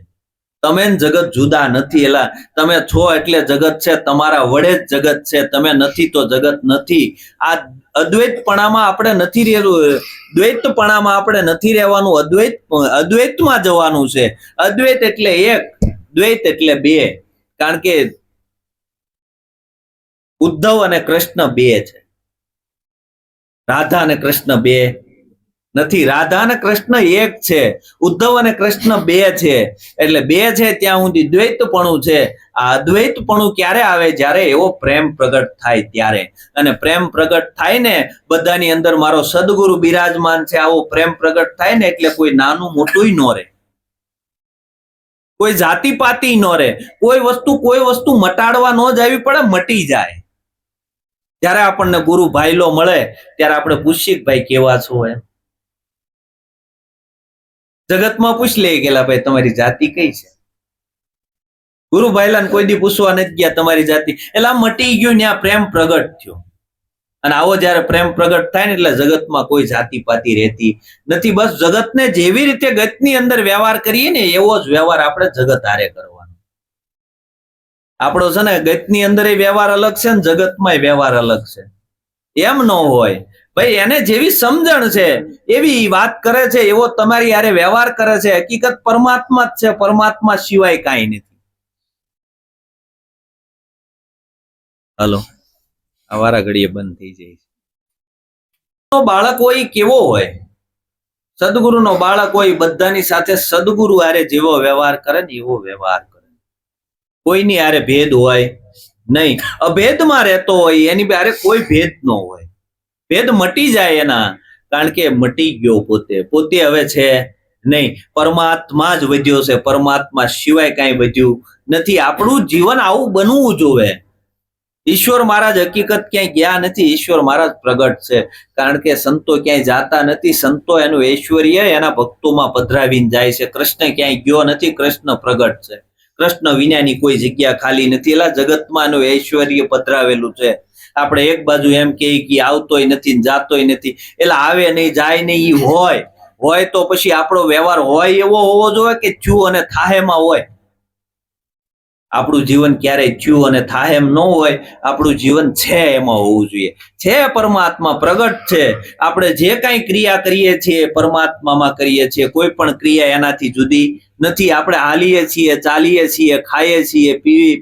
તમે ને જગત જુદા નથી. એલા તમે છો એટલે જગત છે, તમારા વડે જ જગત છે, તમે નથી તો જગત નથી. આ અદ્વૈતપણામાં આપણે નથી રહેવું, દ્વૈતપણામાં આપણે નથી રહેવાનું, અદ્વૈતમાં જવાનું છે. અદ્વૈત એટલે એક, દ્વૈત એટલે બે. કારણ કે ઉદ્ધવ અને કૃષ્ણ બે છે, રાધા અને કૃષ્ણ બે નથી. રાધા અને કૃષ્ણ એક છે, ઉદ્ધવ અને કૃષ્ણ બે છે. એટલે બે છે ત્યાં સુધી દ્વૈતપણું છે. આ અદ્વૈતપણું ક્યારે આવે? જ્યારે એવો પ્રેમ પ્રગટ થાય ત્યારે. અને પ્રેમ પ્રગટ થાય ને, બધાની અંદર મારો સદગુરુ બિરાજમાન છે, આવો પ્રેમ પ્રગટ થાય ને, એટલે કોઈ નાનું મોટું ન રહે, કોઈ જાતિ પાતી ન રહે, કોઈ વસ્તુ મટાડવા ન જાવી પડે, મટી જાય. ત્યારે આપણને ગુરુ ભાઈલો મળે ત્યારે આપણે પૂછીએ કે ભાઈ કેવા છો એમ. જગતમાં પૂછ લે ગયેલા ભાઈ તમારી જાતિ કઈ છે, ગુરુ ભાઈલાને કોઈ દી પૂછવા નથી ગયા તમારી જાતિ, એટલે આ મટી ગયું, ત્યાં પ્રેમ પ્રગટ થયો. અને આવો જયારે પ્રેમ પ્રગટ થાય ને, એટલે જગતમાં કોઈ જાતિ પાતી રહેતી નથી. બસ જગતને જેવી રીતે ગતની અંદર વ્યવહાર કરીએ ને, એવો જ વ્યવહાર આપણે જગત હારે કરવાનો. આપણો છે ને ગતની અંદર વ્યવહાર અલગ છે ને જગતમાં વ્યવહાર અલગ છે. એમ ન હોય ભાઈ, એને જેવી સમજણ છે એવી વાત કરે છે, એવો તમારી યારે વ્યવહાર કરે છે. હકીકત પરમાત્મા જ છે, પરમાત્મા સિવાય કાંઈ નથી. હલો, આ વારા ઘડીએ બંધ થઈ જાય છે. બાળક હોય કેવો હોય? સદગુરુનો બાળક હોય, બધાની સાથે સદગુરુ હારે જેવો વ્યવહાર કરે ને એવો વ્યવહાર કરે. કોઈની હારે ભેદ હોય નહીં, અભેદમાં રહેતો હોય, એની હારે કોઈ ભેદ ન હોય. ભેદ મટી જાય એના, કારણ કે મટી ગયો પોતે હવે છે નહીં. પરમાત્મા જ વધ્યો છે, પરમાત્મા સિવાય કાંઈ વધ્યું નથી. આપણું જીવન આવું બનવું જોવે. ઈશ્વર મહારાજ હકીકત ક્યાંય ગયા નથી, ઈશ્વર મહારાજ પ્રગટ છે. કારણ કે સંતો ક્યાંય જાતા નથી, સંતો એનું ઐશ્વર્ય એના ભક્તોમાં પધરાવીને જાય છે. કૃષ્ણ ક્યાંય ગયો નથી, કૃષ્ણ પ્રગટ છે. કૃષ્ણ વિનાની કોઈ જગ્યા ખાલી નથી. એલા જગતમાં એનું ઐશ્વર્ય પધરાવેલું છે. આપણે એક બાજુ એમ કહીએ કે આવતોય નથી જાતોય નથી, એટલે આવે નહીં જાય નહીં. ઈ હોય તો પછી આપણો વ્યવહાર હોય એવો હોવો જોઈએ કે થયું અને થાહેમાં હોય. આપણું જીવન ક્યારેય થયું અને થાય એમ ન હોય, આપણું જીવન છે એમાં હોવું જોઈએ. છે પરમાત્મા પ્રગટ છે. આપણે જે કાંઈ ક્રિયા કરીએ છીએ પરમાત્મામાં કરીએ છીએ. કોઈ પણ ક્રિયા એનાથી જુદી નથી. આપણે હાલીએ છીએ, ચાલીએ છીએ, ખાઈએ છીએ,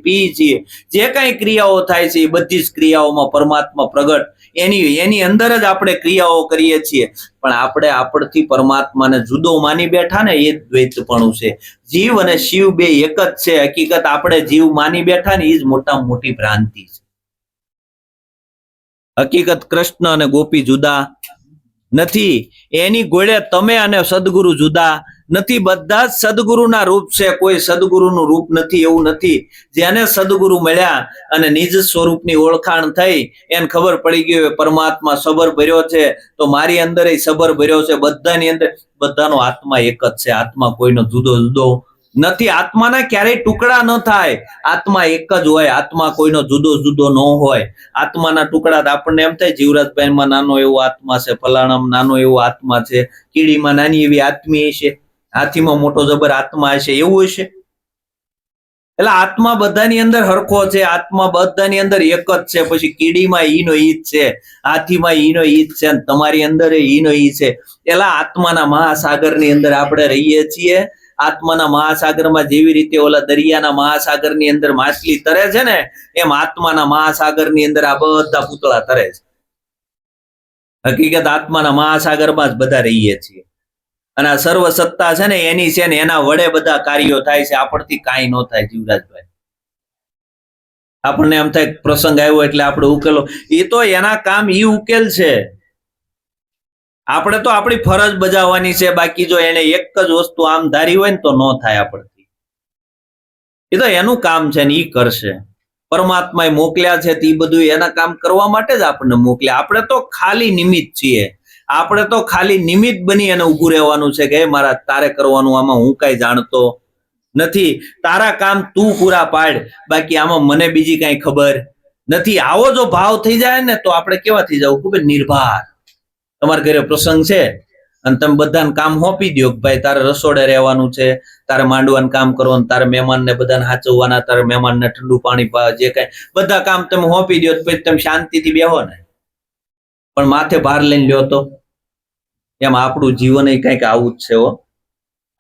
પીએ છીએ, જે કાંઈ ક્રિયાઓ થાય છે એ બધી જ ક્રિયાઓમાં પરમાત્મા પ્રગટ, એની અંદર જ આપણે ક્રિયાઓ કરીએ છીએ. પણ આપણે આપણથી પરમાત્માને જુદો માની બેઠા ને, એ જ દ્વૈતપણું છે. જીવ અને શિવ બે એક જ છે. હકીકત આપણે જીવ માની બેઠા ને, એ જ મોટામાં મોટી ભ્રાંતિ છે. હકીકત કૃષ્ણ અને ગોપી જુદા નથી. એની ગોળે તમે અને સદગુરુ જુદા નથી. બધા જ સદગુરુના રૂપ છે, કોઈ સદગુરુનું રૂપ નથી એવું નથી. જેને સદગુરુ મળ્યા અને નિજ સ્વરૂપની ઓળખાણ થઈ, એને ખબર પડી ગઈ પરમાત્મા સબર ભર્યો છે, તો મારી અંદર એ સબર ભર્યો છે. બધાની અંદર બધાનો આત્મા એક જ છે. આત્મા કોઈનો જુદો જુદો નથી. આત્માના ક્યારેય ટુકડા ન થાય, આત્મા એક જ હોય. આત્મા કોઈનો જુદો જુદો ન હોય. આત્માના ટુકડા આપણને એમ થાય જીવરાજભાઈમાં નાનો એવો આત્મા છે, ફલાણામાં નાનો એવો આત્મા છે, કીડીમાં નાની એવી આત્મી છે, હાથીમાં મોટો જબર આત્મા હશે, એવું હશે? એટલે આત્મા બધાની અંદર હરખો છે. આત્મા બધાની અંદર એક જ છે. પછી કીડીમાં ઈનો ઈ જ છે, હાથીમાં ઈનો ઈ જ છે, તમારી અંદર ઈનો ઈ છે. એટલે આત્માના મહાસાગરની અંદર આપણે રહીએ છીએ. આત્માના મહાસાગરમાં જેવી રીતે ઓલા દરિયાના મહાસાગરની અંદર માછલી તરે છે ને, એમ આત્માના મહાસાગરની અંદર આ બધા પૂતળા તરે છે. હકીકત આત્માના મહાસાગરમાં જ બધા રહીએ છીએ. અને આ સર્વ સત્તા છે ને એની છે ને, એના વડે બધા કાર્યો થાય છે. આપણથી કાંઈ ન થાય. જીવરાજભાઈ, આપણને એમ થાય પ્રસંગ આવ્યો એટલે આપણે ઉકેલો, એ તો એના કામ ઈ ઉકેલ છે. આપણે તો આપણી ફરજ બજાવવાની છે. બાકી જો એને એક જ વસ્તુ આમ ધારી હોય ને તો ન થાય આપણથી. એ તો એનું કામ છે ને ઈ કરશે. પરમાત્માએ મોકલ્યા છે તે બધું એના કામ કરવા માટે જ આપણને મોકલ્યા. આપણે તો ખાલી નિમિત્ત છીએ. આપણે તો ખાલી નિમિત્ત બની અને ઉભું રહેવાનું છે કે મારા તારે કરવાનું, આમાં હું કઈ જાણતો નથી. તારા કામ તું પૂરા પાડ, બાકી આમાં મને બીજી કઈ ખબર નથી. આવો જો ભાવ થઈ જાય ને તો આપણે કેવા થઈ જવું? ખૂબ નિર્ભાર. તમારા ઘરે પ્રસંગ છે અને તમે બધાને કામ સોંપી દો કે ભાઈ તારે રસોડે રહેવાનું છે, તારે માંડવાનું કામ કરવાનું, તારે મહેમાનને બધાને હાચવવાના, તારે મહેમાનને ઠંડુ પાણી જે કઈ બધા કામ તમે સોંપી દો પછી તમે શાંતિથી બેહો ને, પણ માથે ભાર લઈને લ્યો તો એમ આપણું જીવન એ કઈક આવું જ છે હો.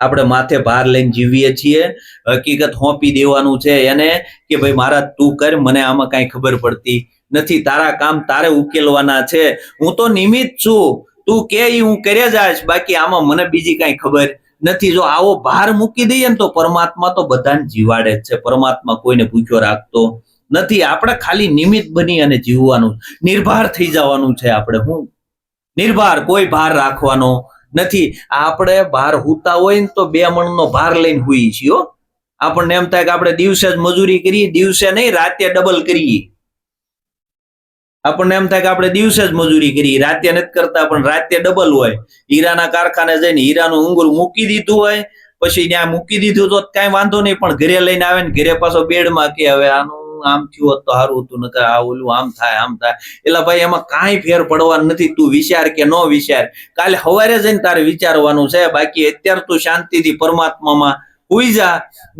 આપણે માથે ભાર લઈને જીવીએ છીએ, હકીકત સોંપી દેવાનું છે એને કે ભાઈ મારા તું કર, મને આમાં કઈ ખબર પડતી નથી, તારા કામ તારે ઉકેલવાના છે, હું તો નિમિત્ત છું, તું કે હું કર્યા જાય, બાકી આમાં મને બીજી કઈ ખબર નથી. જો આવો ભાર મૂકી દઈએ ને તો પરમાત્મા તો બધાને જીવાડે જ છે. પરમાત્મા કોઈને ભૂખ્યો રાખતો નથી. આપણે ખાલી નિમિત્ત બની અને જીવવાનું, નિર્ભાર થઈ જવાનું છે. આપણે હું નિર્ભાર, કોઈ ભાર રાખવાનો નથી. આપણે બહાર હુતા હોય ને તો 2 મણનો ભાર લઈને હુઈ છીએ. આપણને એમ થાય કે આપણે દિવસે જ મજૂરી કરીએ, દિવસે નહીં રાતે ડબલ કરીએ. આપણને એમ થાય કે આપણે દિવસે જ મજૂરી કરીએ, રાતે નથી કરતા, પણ રાતે ડબલ હોય. હીરાના કારખાને જઈને હીરાનું ઊંઘરું મૂકી દીધું હોય, પછી ત્યાં મૂકી દીધું તો કઈ વાંધો નહીં, પણ ઘરે લઈને આવે ને ઘરે પાછો બેડમાં કે હવે આનું આમ થયું હોત તો સારું હતું, નકર આ ઓલું આમ થાય આમ થાય. એટલે ભાઈ એમાં કાંઈ ફેર પડવાનું નથી. તું વિચાર કે ન વિચાર, કાલે સવારે જઈને તારે વિચારવાનું છે. બાકી અત્યારે તું શાંતિથી પરમાત્મામાં હુઈ જા,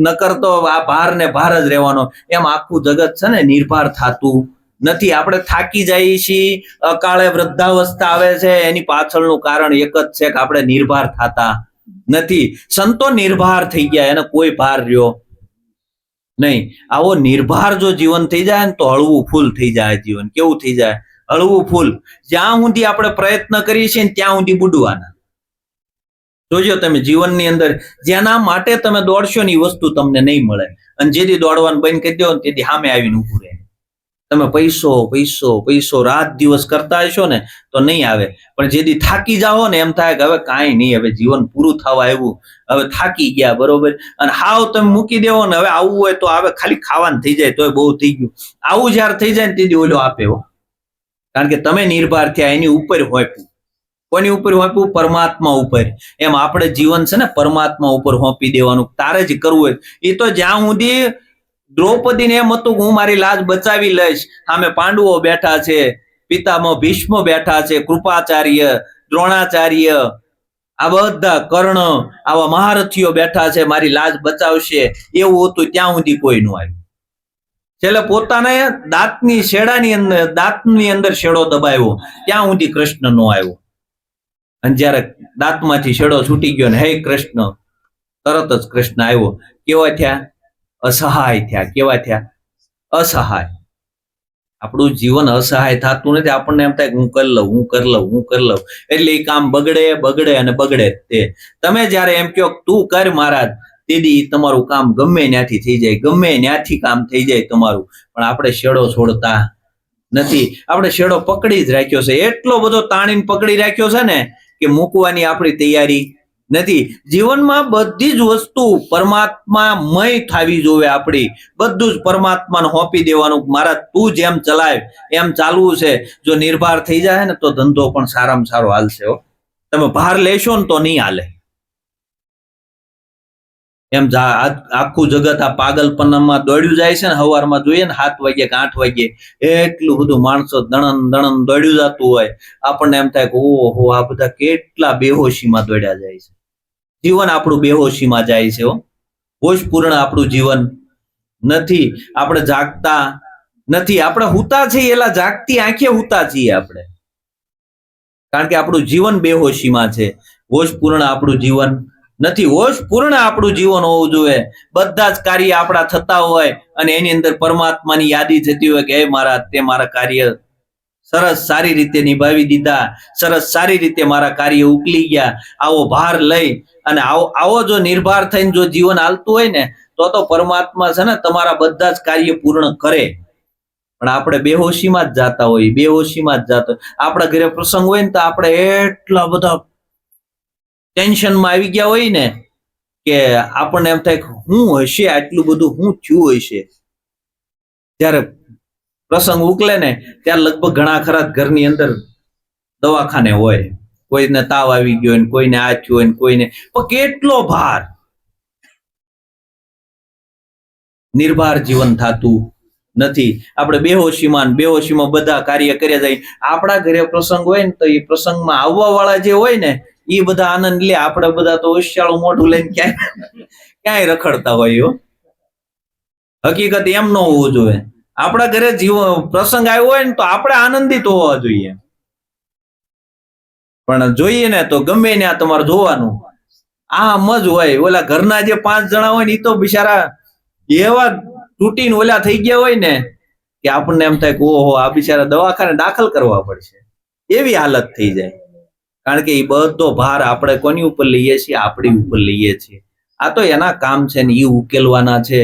નકર તો આ ભાર ને ભાર જ રહેવાનો. એમ આખું જગત છે ને નિર્ભાર થતું નથી. આપણે થાકી જઈએ છીએ, અકાળે વૃદ્ધાવસ્થા આવે છે, એની પાછળનું કારણ એક જ છે કે આપણે નિર્ભાર થતા નથી. સંતો નિર્ભાર થઈ ગયા, એને કોઈ ભાર રહ્યો નહીં. આવો નિર્ભાર જો જીવન થઈ જાય ને તો હળવું ફૂલ થઈ જાય જીવન. કેવું થઈ જાય? હળવું ફૂલ. જ્યાં સુધી આપણે પ્રયત્ન કરીએ છીએ ને ત્યાં સુધી બુડવાના. જોજો તમે જીવનની અંદર જેના માટે તમે દોડશો ને એ વસ્તુ તમને નહીં મળે, અને જેથી દોડવાનું બંધ કરી દો ને તેથી સામે આવીને ઉભું રહે. તમે પૈસો પૈસો પૈસો રાત દિવસ કરતા હશો ને તો નહીં આવે, પણ જેથી થાકી જાઓ ને એમ થાય કે હવે કાંઈ નહીં, હવે જીવન પૂરું થવા આવ્યું, હવે થાકી ગયા, બરોબર, અને હાવ તમે મૂકી દેવો ને હવે આવવું હોય તો હવે ખાલી ખાવાનું થઈ જાય તોય બહુ થઈ ગયું. આવું જયારે થઈ જાય ને તેથી ઓલો આપે હો, કારણ કે તમે નિર્ભાર થયા. એની ઉપર હોપ્યું. કોની ઉપર હોપ્યું? પરમાત્મા ઉપર. એમ આપણે જીવન છે ને પરમાત્મા ઉપર હોપી દેવાનું. તારે જ કરવું હોય એ તો જ્યાં સુધી દ્રૌપદીને એમ હતું કે હું મારી લાજ બચાવી લઈશ, સામે પાંડવો બેઠા છે, પિતામહ ભીષ્મ બેઠા છે, કૃપાચાર્ય, દ્રોણાચાર્ય, આ બધા કર્ણ, આવા મહારથીઓ બેઠા છે, મારી લાજ બચાવશે, એવું હતું. ત્યાં સુધી કોઈ નું આવ્યું. છેલ્લે પોતાને દાંતની અંદર શેડો દબાવ્યો, ત્યાં સુધી કૃષ્ણ નો આવ્યો. અને જયારે દાંતમાંથી શેડો છૂટી ગયો ને હે કૃષ્ણ, તરત જ કૃષ્ણ આવ્યો. કેવા થયા? અસહાય થયા. કેવા થયા? અસહાય. આપણું જીવન અસહાય થતું નથી. આપણને એમ થાય હું કરી લઉં, હું કરી લઉં, હું કરી લઉં, એટલે એ કામ બગડે બગડે અને બગડે. તે તમે જયારે એમ કહો તું કર મહારાજ, તેથી તમારું કામ ગમે ત્યાંથી થઈ જાય, ગમે ત્યાંથી કામ થઈ જાય તમારું. પણ આપણે શેડો છોડતા નથી. આપણે શેડો પકડી જ રાખ્યો છે, એટલો બધો તાણીને પકડી રાખ્યો છે ને કે મૂકવાની આપણી તૈયારી નથી. જીવનમાં બધી જ વસ્તુ પરમાત્મામય થવી જોઈએ. આપણી બધું જ પરમાત્માને સોંપી દેવાનું. મારા તું જેમ ચલાય એમ ચાલવું છે. જો નિર્ભાર થઈ જાય ને તો ધંધો પણ સારામાં સારો હાલશે. તમે ભાર લેશો ને તો નહીં હાલે. એમ આખું જગત આ પાગલપનામાં દોડ્યું જાય છે ને. સવારમાં જોઈએ ને 7 વાગે કે 8 વાગે એટલું બધું માણસો દણન દણન દોડ્યું જતું હોય. આપણને એમ થાય કે ઓહો આ બધા કેટલા બેહોશીમાં દોડ્યા જાય છે. જીવન આપણું બેહોશીમાં જાય છે. હોશપૂર્ણ આપણું જીવન નથી. આપણે જાગતા નથી. આપણે હુતા છીએ એલા જાગતી આંખે હુતા છીએ આપણે, કારણ કે આપણું જીવન બેહોશીમાં છે. હોશપૂર્ણ આપણું જીવન નથી. હોશપૂર્ણ આપણું જીવન હોવું જોઈએ. બધા જ કાર્ય આપણા થતા હોય અને એની અંદર પરમાત્માની યાદી થતી હોય કે હે મહારાજ તે મારા કાર્ય સરસ સારી રીતે નિભાવી દીધા, સરસ સારી રીતે મારા કાર્ય ઉકલી ગયા. આવો ભાર લઈ અને આવો જો નિર્ભાર થઈને જો જીવન હાલતું હોય ને તો પરમાત્મા છે ને તમારા બધા જ કાર્ય પૂર્ણ કરે. પણ આપણે બેહોશીમાં જ જાતા હોય, બેહોશીમાં જ જાતા. આપણા ઘરે પ્રસંગ હોય ને તો આપણે એટલા બધા ટેન્શનમાં આવી ગયા હોય ને કે આપણને એમ થાય કે શું હશે, આટલું બધું શું થયું હશે. જયારે પ્રસંગ ઉકલે ને ત્યારે લગભગ ઘણા ખરા ઘરની અંદર દવાખાને હોય. કોઈને તાવ આવી ગયો હોય, કોઈને આ થયું હોય, કોઈને પણ કેટલો ભાર. નિર્ભાર જીવન થતું નથી. આપણે બેહોશીમાં બધા કાર્ય કર્યા જાય. આપણા ઘરે પ્રસંગ હોય ને તો એ પ્રસંગમાં આવવા વાળા જે હોય ને એ બધા આનંદ લે. આપણે બધા તો હોશિયાળું મોઢું લઈને ક્યાંય રખડતા હોય. હકીકત એમ ન હોવું જોઈએ. આપણા ઘરે પ્રસંગ આવ્યો હોય ને તો આપણે આનંદિત હોવા જોઈએ. પણ જોઈએ ને તો ગમે ને તમારે જોવાનું આ મજ હોય. ઓલા ઘરના જે 5 જણા હોય ને એ તો બિચારા એવા તૂટીને ઓલા થઈ ગયા હોય ને કે આપણને એમ થાય કે ઓહો આ બિચારા દવાખાને દાખલ કરવા પડશે, એવી હાલત થઈ જાય. કારણ કે એ બધો ભાર આપણે કોની ઉપર લઈએ છીએ? આપણી ઉપર લઈએ છીએ. આ તો એના કામ છે ને એ ઉકેલવાના છે.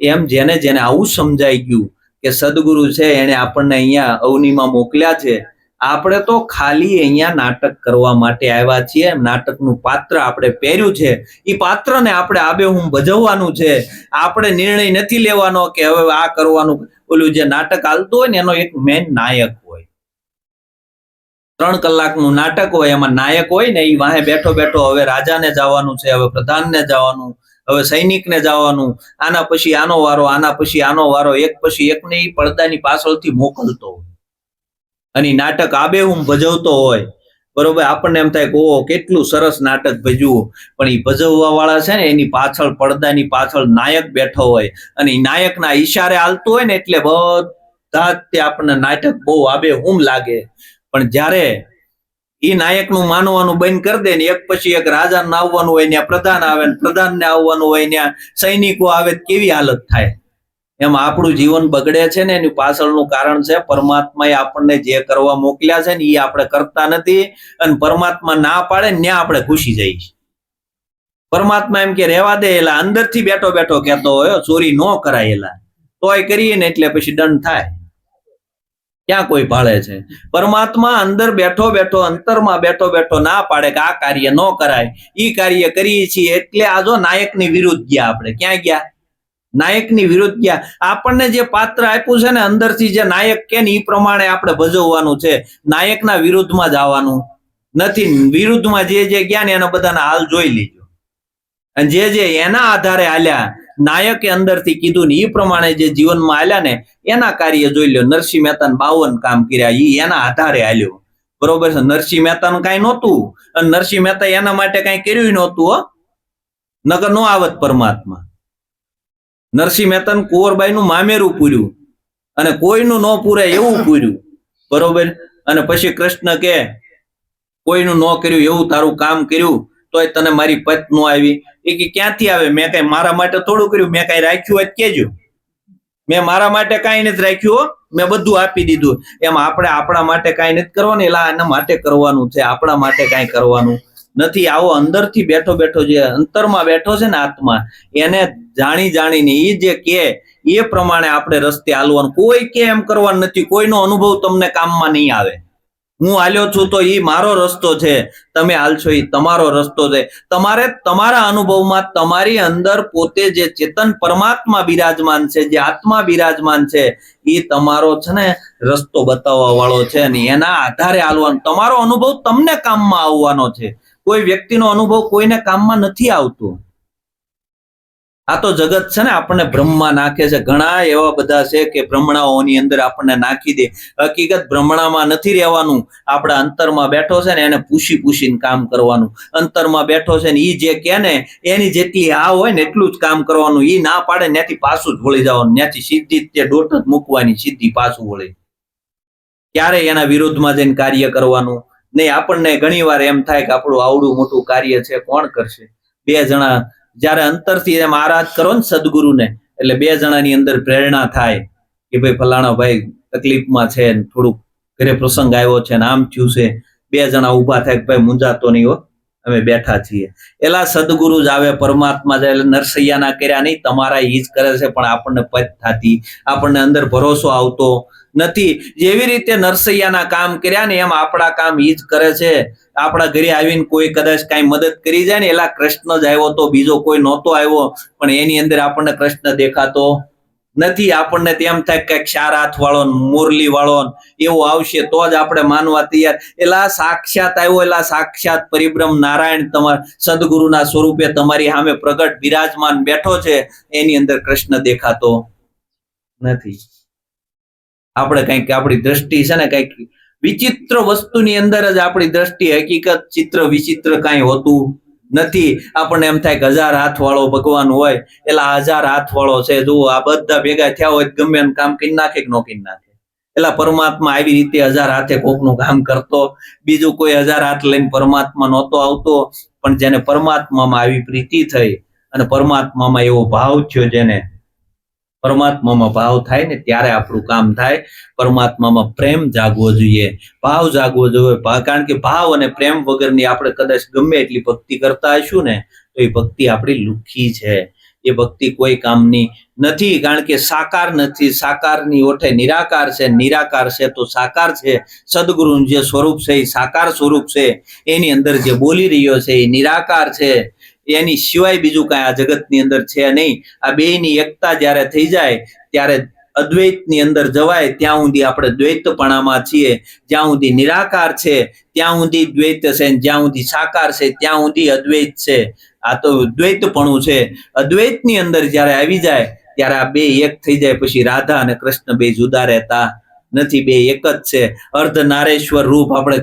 એમ જેને જેને આવું સમજાઈ ગયું કે સદગુરુ છે એને આપણને અહીંયા અવનીમાં મોકલ્યા છે, આપણે તો ખાલી અહીંયા નાટક કરવા માટે આવ્યા છીએ. નાટકનું પાત્ર આપણે પહેર્યું છે, એ પાત્રને આપણે આબેહૂબ ભજવવાનું છે. આપણે નિર્ણય નથી લેવાનો કે હવે આ કરવાનું. ઓલું જે નાટક હાલતું હોય ને એનો એક મેન નાયક હોય. 3 કલાકનું નાટક હોય, એમાં નાયક હોય ને એ વાહે બેઠો બેઠો હવે રાજાને જવાનું છે, હવે પ્રધાનને જવાનું, હવે સૈનિકને જવાનું, આના પછી આનો વારો, આના પછી આનો વારો, એક પછી એકને એ પડદાની પાછળથી મોકલતો હોય અને નાટક આબેહૂબ ભજવતો હોય. બરોબર, આપણને એમ થાય કે ઓહ કેટલું સરસ નાટક ભજવું. પણ એ ભજવવા વાળા છે ને એની પાછળ પડદાની પાછળ નાયક બેઠો હોય અને એ નાયકના ઈશારે હાલતું હોય ને એટલે બધા જ આપણને નાટક બહુ આબેહૂબ લાગે. પણ જ્યારે એ નાયકનું માનવાનું બંધ કરી દે ને એક પછી એક રાજાને આવવાનું હોય, ત્યાં પ્રધાન આવે ને પ્રધાનને આવવાનું હોય, ત્યાં સૈનિકો આવે, કેવી હાલત થાય. એમ આપણું જીવન બગડે છે ને એની પાછળનું કારણ છે પરમાત્માએ આપણને જે કરવા મોકલ્યા છે ને એ આપણે કરતા નથી. અને પરમાત્મા ના પાડે ને ત્યાં આપણે ઘૂસી જઈએ. પરમાત્મા એમ કે રહેવા દે, એલા અંદરથી બેઠો બેઠો કહેતો હોય ચોરી ન કરાય, એલા તોય કરીએ ને એટલે પછી દંડ થાય. ક્યાં કોઈ ભાળે છે? પરમાત્મા અંદર બેઠો બેઠો અંતરમાં બેઠો બેઠો ના પાડે કે આ કાર્ય ન કરાય, ઈ કાર્ય કરીએ છીએ એટલે આ જો નાયકની વિરુદ્ધ ગયા. આપણે ક્યાં ગયા? નાયકની વિરુદ્ધ ગયા. આપણને જે પાત્ર આપ્યું છે ને અંદરથી જે નાયક કે ને એ પ્રમાણે આપણે ભજવવાનું છે. નાયકના વિરુદ્ધમાં જવાનું નથી. વિરુદ્ધમાં જે ગયા ને એના બધાના હાલ જોઈ લીજો. અને જે એના આધારે હાલ્યા, નાયકે અંદરથી કીધું ને એ પ્રમાણે જે જીવનમાં હાલ્યા ને એના કાર્ય જોઈ લ્યો. નરસિંહ મહેતાને 52 કામ કર્યા, એ એના આધારે હાલ્યો. બરોબર છે? નરસિંહ મહેતાનું કઈ નહોતું અને નરસિંહ મહેતા એના માટે કઈ કર્યું નહોતું. નકર નો આવત પરમાત્મા. નરસિંહ મહેતાનું કુંવરબાઈનું મામેરું પૂર્યું અને કોઈનું ન પૂરે એવું પૂર્યું. બરોબર. અને પછી કૃષ્ણ કે કોઈનું ન કર્યું એવું તારું કામ કર્યું તોય તને મારી પત ન આવી. એ કે ક્યાંથી આવે? મેં કઈ મારા માટે થોડું કર્યું, મેં કઈ રાખ્યું હોય કેજો. મેં મારા માટે કઈ નથી રાખ્યું, મેં બધું આપી દીધું. એમ આપણે આપણા માટે કઈ નથી કરવાનું, એલા એના માટે કરવાનું છે. આપણા માટે કઈ કરવાનું નથી. આવો અંદરથી બેઠો બેઠો જે અંતરમાં બેઠો છે ને આત્મા, એને જાણી જાણીને એ જે કે એ પ્રમાણે આપણે રસ્તે હાલવાનું. કોઈ કે એમ કરવાનું નથી. કોઈનો અનુભવ તમને કામમાં નહીં આવે. હું હાલ્યો છું તો એ મારો રસ્તો છે, તમે હાલશો એ તમારો રસ્તો છે. તમારે તમારા અનુભવમાં તમારી અંદર પોતે જે ચેતન પરમાત્મા બિરાજમાન છે, જે આત્મા બિરાજમાન છે, એ તમારો છે ને રસ્તો બતાવવા વાળો છે અને એના આધારે હાલવાનું. તમારો અનુભવ તમને કામમાં આવવાનો છે. કોઈ વ્યક્તિનો અનુભવ કોઈને કામમાં નથી આવતો. આ તો જગત છે ને આપણને બ્રહ્મમાં નાખે છે. ઘણા એવા બધા છે કે બ્રહ્મણાઓની અંદર આપણને નાખી દે. હકીકત બ્રહ્મણામાં નથી રહેવાનું. આપણા અંતરમાં બેઠો છે ને એને પૂછીને કામ કરવાનું. અંતરમાં બેઠો છે ને ઈ જે કે ને એની જેટલી આ હોય ને એટલું જ કામ કરવાનું. ઈ ના પાડે ત્યાંથી પાછું જ વળી જવાનું. ત્યાંથી સીધી તે દોટ જ મૂકવાની, સીધી પાછું વળી. ક્યારે એના વિરોધમાં જઈને કાર્ય કરવાનું નહીં. આપણને ઘણી વાર એમ થાય કે આપણું આવડું મોટું કાર્ય છે, કોણ કરશે? 2 જણા જયારે અંતરથી એમ આરાધ કરો ને સદગુરુને, એટલે 2 જણાની અંદર પ્રેરણા થાય કે ભાઈ ફલાણા ભાઈ તકલીફમાં છે, થોડુંક ઘરે પ્રસંગ આવ્યો છે ને આમ થયું છે. 2 જણા ઉભા થાય કે ભાઈ મુંજાતો નહીં હો, અમે બેઠા છીએ. એલા સદગુરુ જ આવે, પરમાત્મા જાય. એટલે નરસૈયાના કર્યા નહીં, તમારા ઈ જ કરે છે. પણ આપણને પત થતી, આપણને અંદર ભરોસો આવતો નથી. જેવી રીતે નરસૈયાના કામ કર્યા ને એમ આપણા કામ ઈ જ કરે છે. આપણા ઘરે આવીને કોઈ કદાચ કઈ મદદ કરી જાય ને, એલા કૃષ્ણ જ આવ્યો તો, બીજો કોઈ નહોતો આવ્યો. પણ એની અંદર આપણને કૃષ્ણ દેખાતો નથી. આપણને તેમ થાય કે 4 હાથ વાળો મુરલી વાળો એવો આવશે તો જ આપણે માનવા તૈયાર. એલા સાક્ષાત આવ્યો, એલા સાક્ષાત પરિબ્રહ્મ નારાયણ તમારા સદગુરુના સ્વરૂપે તમારી સામે પ્રગટ બિરાજમાન બેઠો છે. એની અંદર કૃષ્ણ દેખાતો નથી. આપણે કંઈક આપણી દ્રષ્ટિ છે ને કંઈક વિચિત્ર વસ્તુની અંદર જ આપણી દ્રષ્ટિ, હકીકત ચિત્ર વિચિત્ર કાંઈ હોતું નથી. આપણને એમ થાય કે 1000 હાથ વાળો ભગવાન હોય, એલા 1000 હાથ વાળો છે, જુઓ આ બધા ભેગા થયા હોય ગમે એમ કામ કરી નાખે કે ન કરી નાખે. એલા પરમાત્મા આવી રીતે 1000 હાથે કોકનું કામ કરતો. બીજું કોઈ 1000 હાથ લઈને પરમાત્મા નહોતો આવતો, પણ જેને પરમાત્મામાં આવી પ્રીતિ થઈ અને પરમાત્મામાં એવો ભાવ થયો, જેને પરમાત્મામાં ભાવ થાય ને ત્યારે આપણું કામ થાય. પરમાત્મામાં પ્રેમ જાગવો જોઈએ, ભાવ જાગવો જોઈએ. કારણ કે ભાવ અને પ્રેમ વગરની આપણે કદાચ ગમે એટલી ભક્તિ કરતા હશું ને તો એ ભક્તિ આપણી લુખ્ખી છે, એ ભક્તિ કોઈ કામની નથી. કારણ કે સાકાર નથી, સાકારની ઓઠે નિરાકાર છે, નિરાકાર છે તો સાકાર છે. સદગુરુનું જે સ્વરૂપ છે એ સાકાર સ્વરૂપ છે, એની અંદર જે બોલી રહ્યો છે એ નિરાકાર છે. એની સિવાય બીજું કાંઈ આ જગતની અંદર છે નહીં. આ બેયની એકતા જ્યારે થઈ જાય ત્યારે અદ્વૈતની અંદર જવાય. ત્યાં સુધી આપણે દ્વૈતપણામાં છીએ. જ્યાં સુધી નિરાકાર છે ત્યાં સુધી દ્વૈત છે, જ્યાં સુધી સાકાર છે ત્યાં સુધી અદ્વૈત છે. આ તો દ્વૈતપણું છે. અદ્વૈતની અંદર જ્યારે આવી જાય ત્યારે આ બે એક થઈ જાય. પછી રાધા અને કૃષ્ણ બે જુદા રહેતા નથી, બે એક જ છે. અર્ધ નારેશ્વર રૂપ આપણે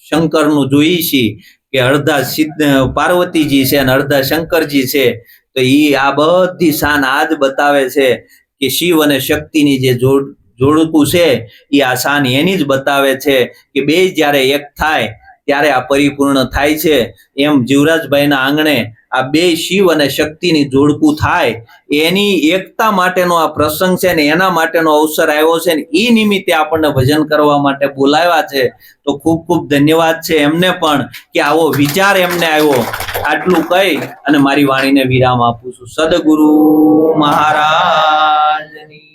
શંકરનું જોઈએ છીએ કે અડધા પાર્વતીજી છે અને અડધા શંકરજી છે. તો એ આ બધી શાન આ જ બતાવે છે કે શિવ અને શક્તિની જે જોડકું છે એ આ શાન એની જ બતાવે છે કે બે જ્યારે એક થાય ત્યારે આ પરિપૂર્ણ થાય છે. એમ જીવરાજભાઈના આંગણે આ બે શિવ અને શક્તિની જોડકું થાય એની એકતા માટેનો આ પ્રસંગ છે ને એના માટેનો અવસર આવ્યો છે ને એ નિમિત્તે આપણને ભજન કરવા માટે બોલાવ્યા છે. તો ખૂબ ખૂબ ધન્યવાદ છે એમને પણ કે આવો વિચાર એમને આવ્યો. આટલું કહી અને મારી વાણીને વિરામ આપું છું. સદગુરુ મહારાજની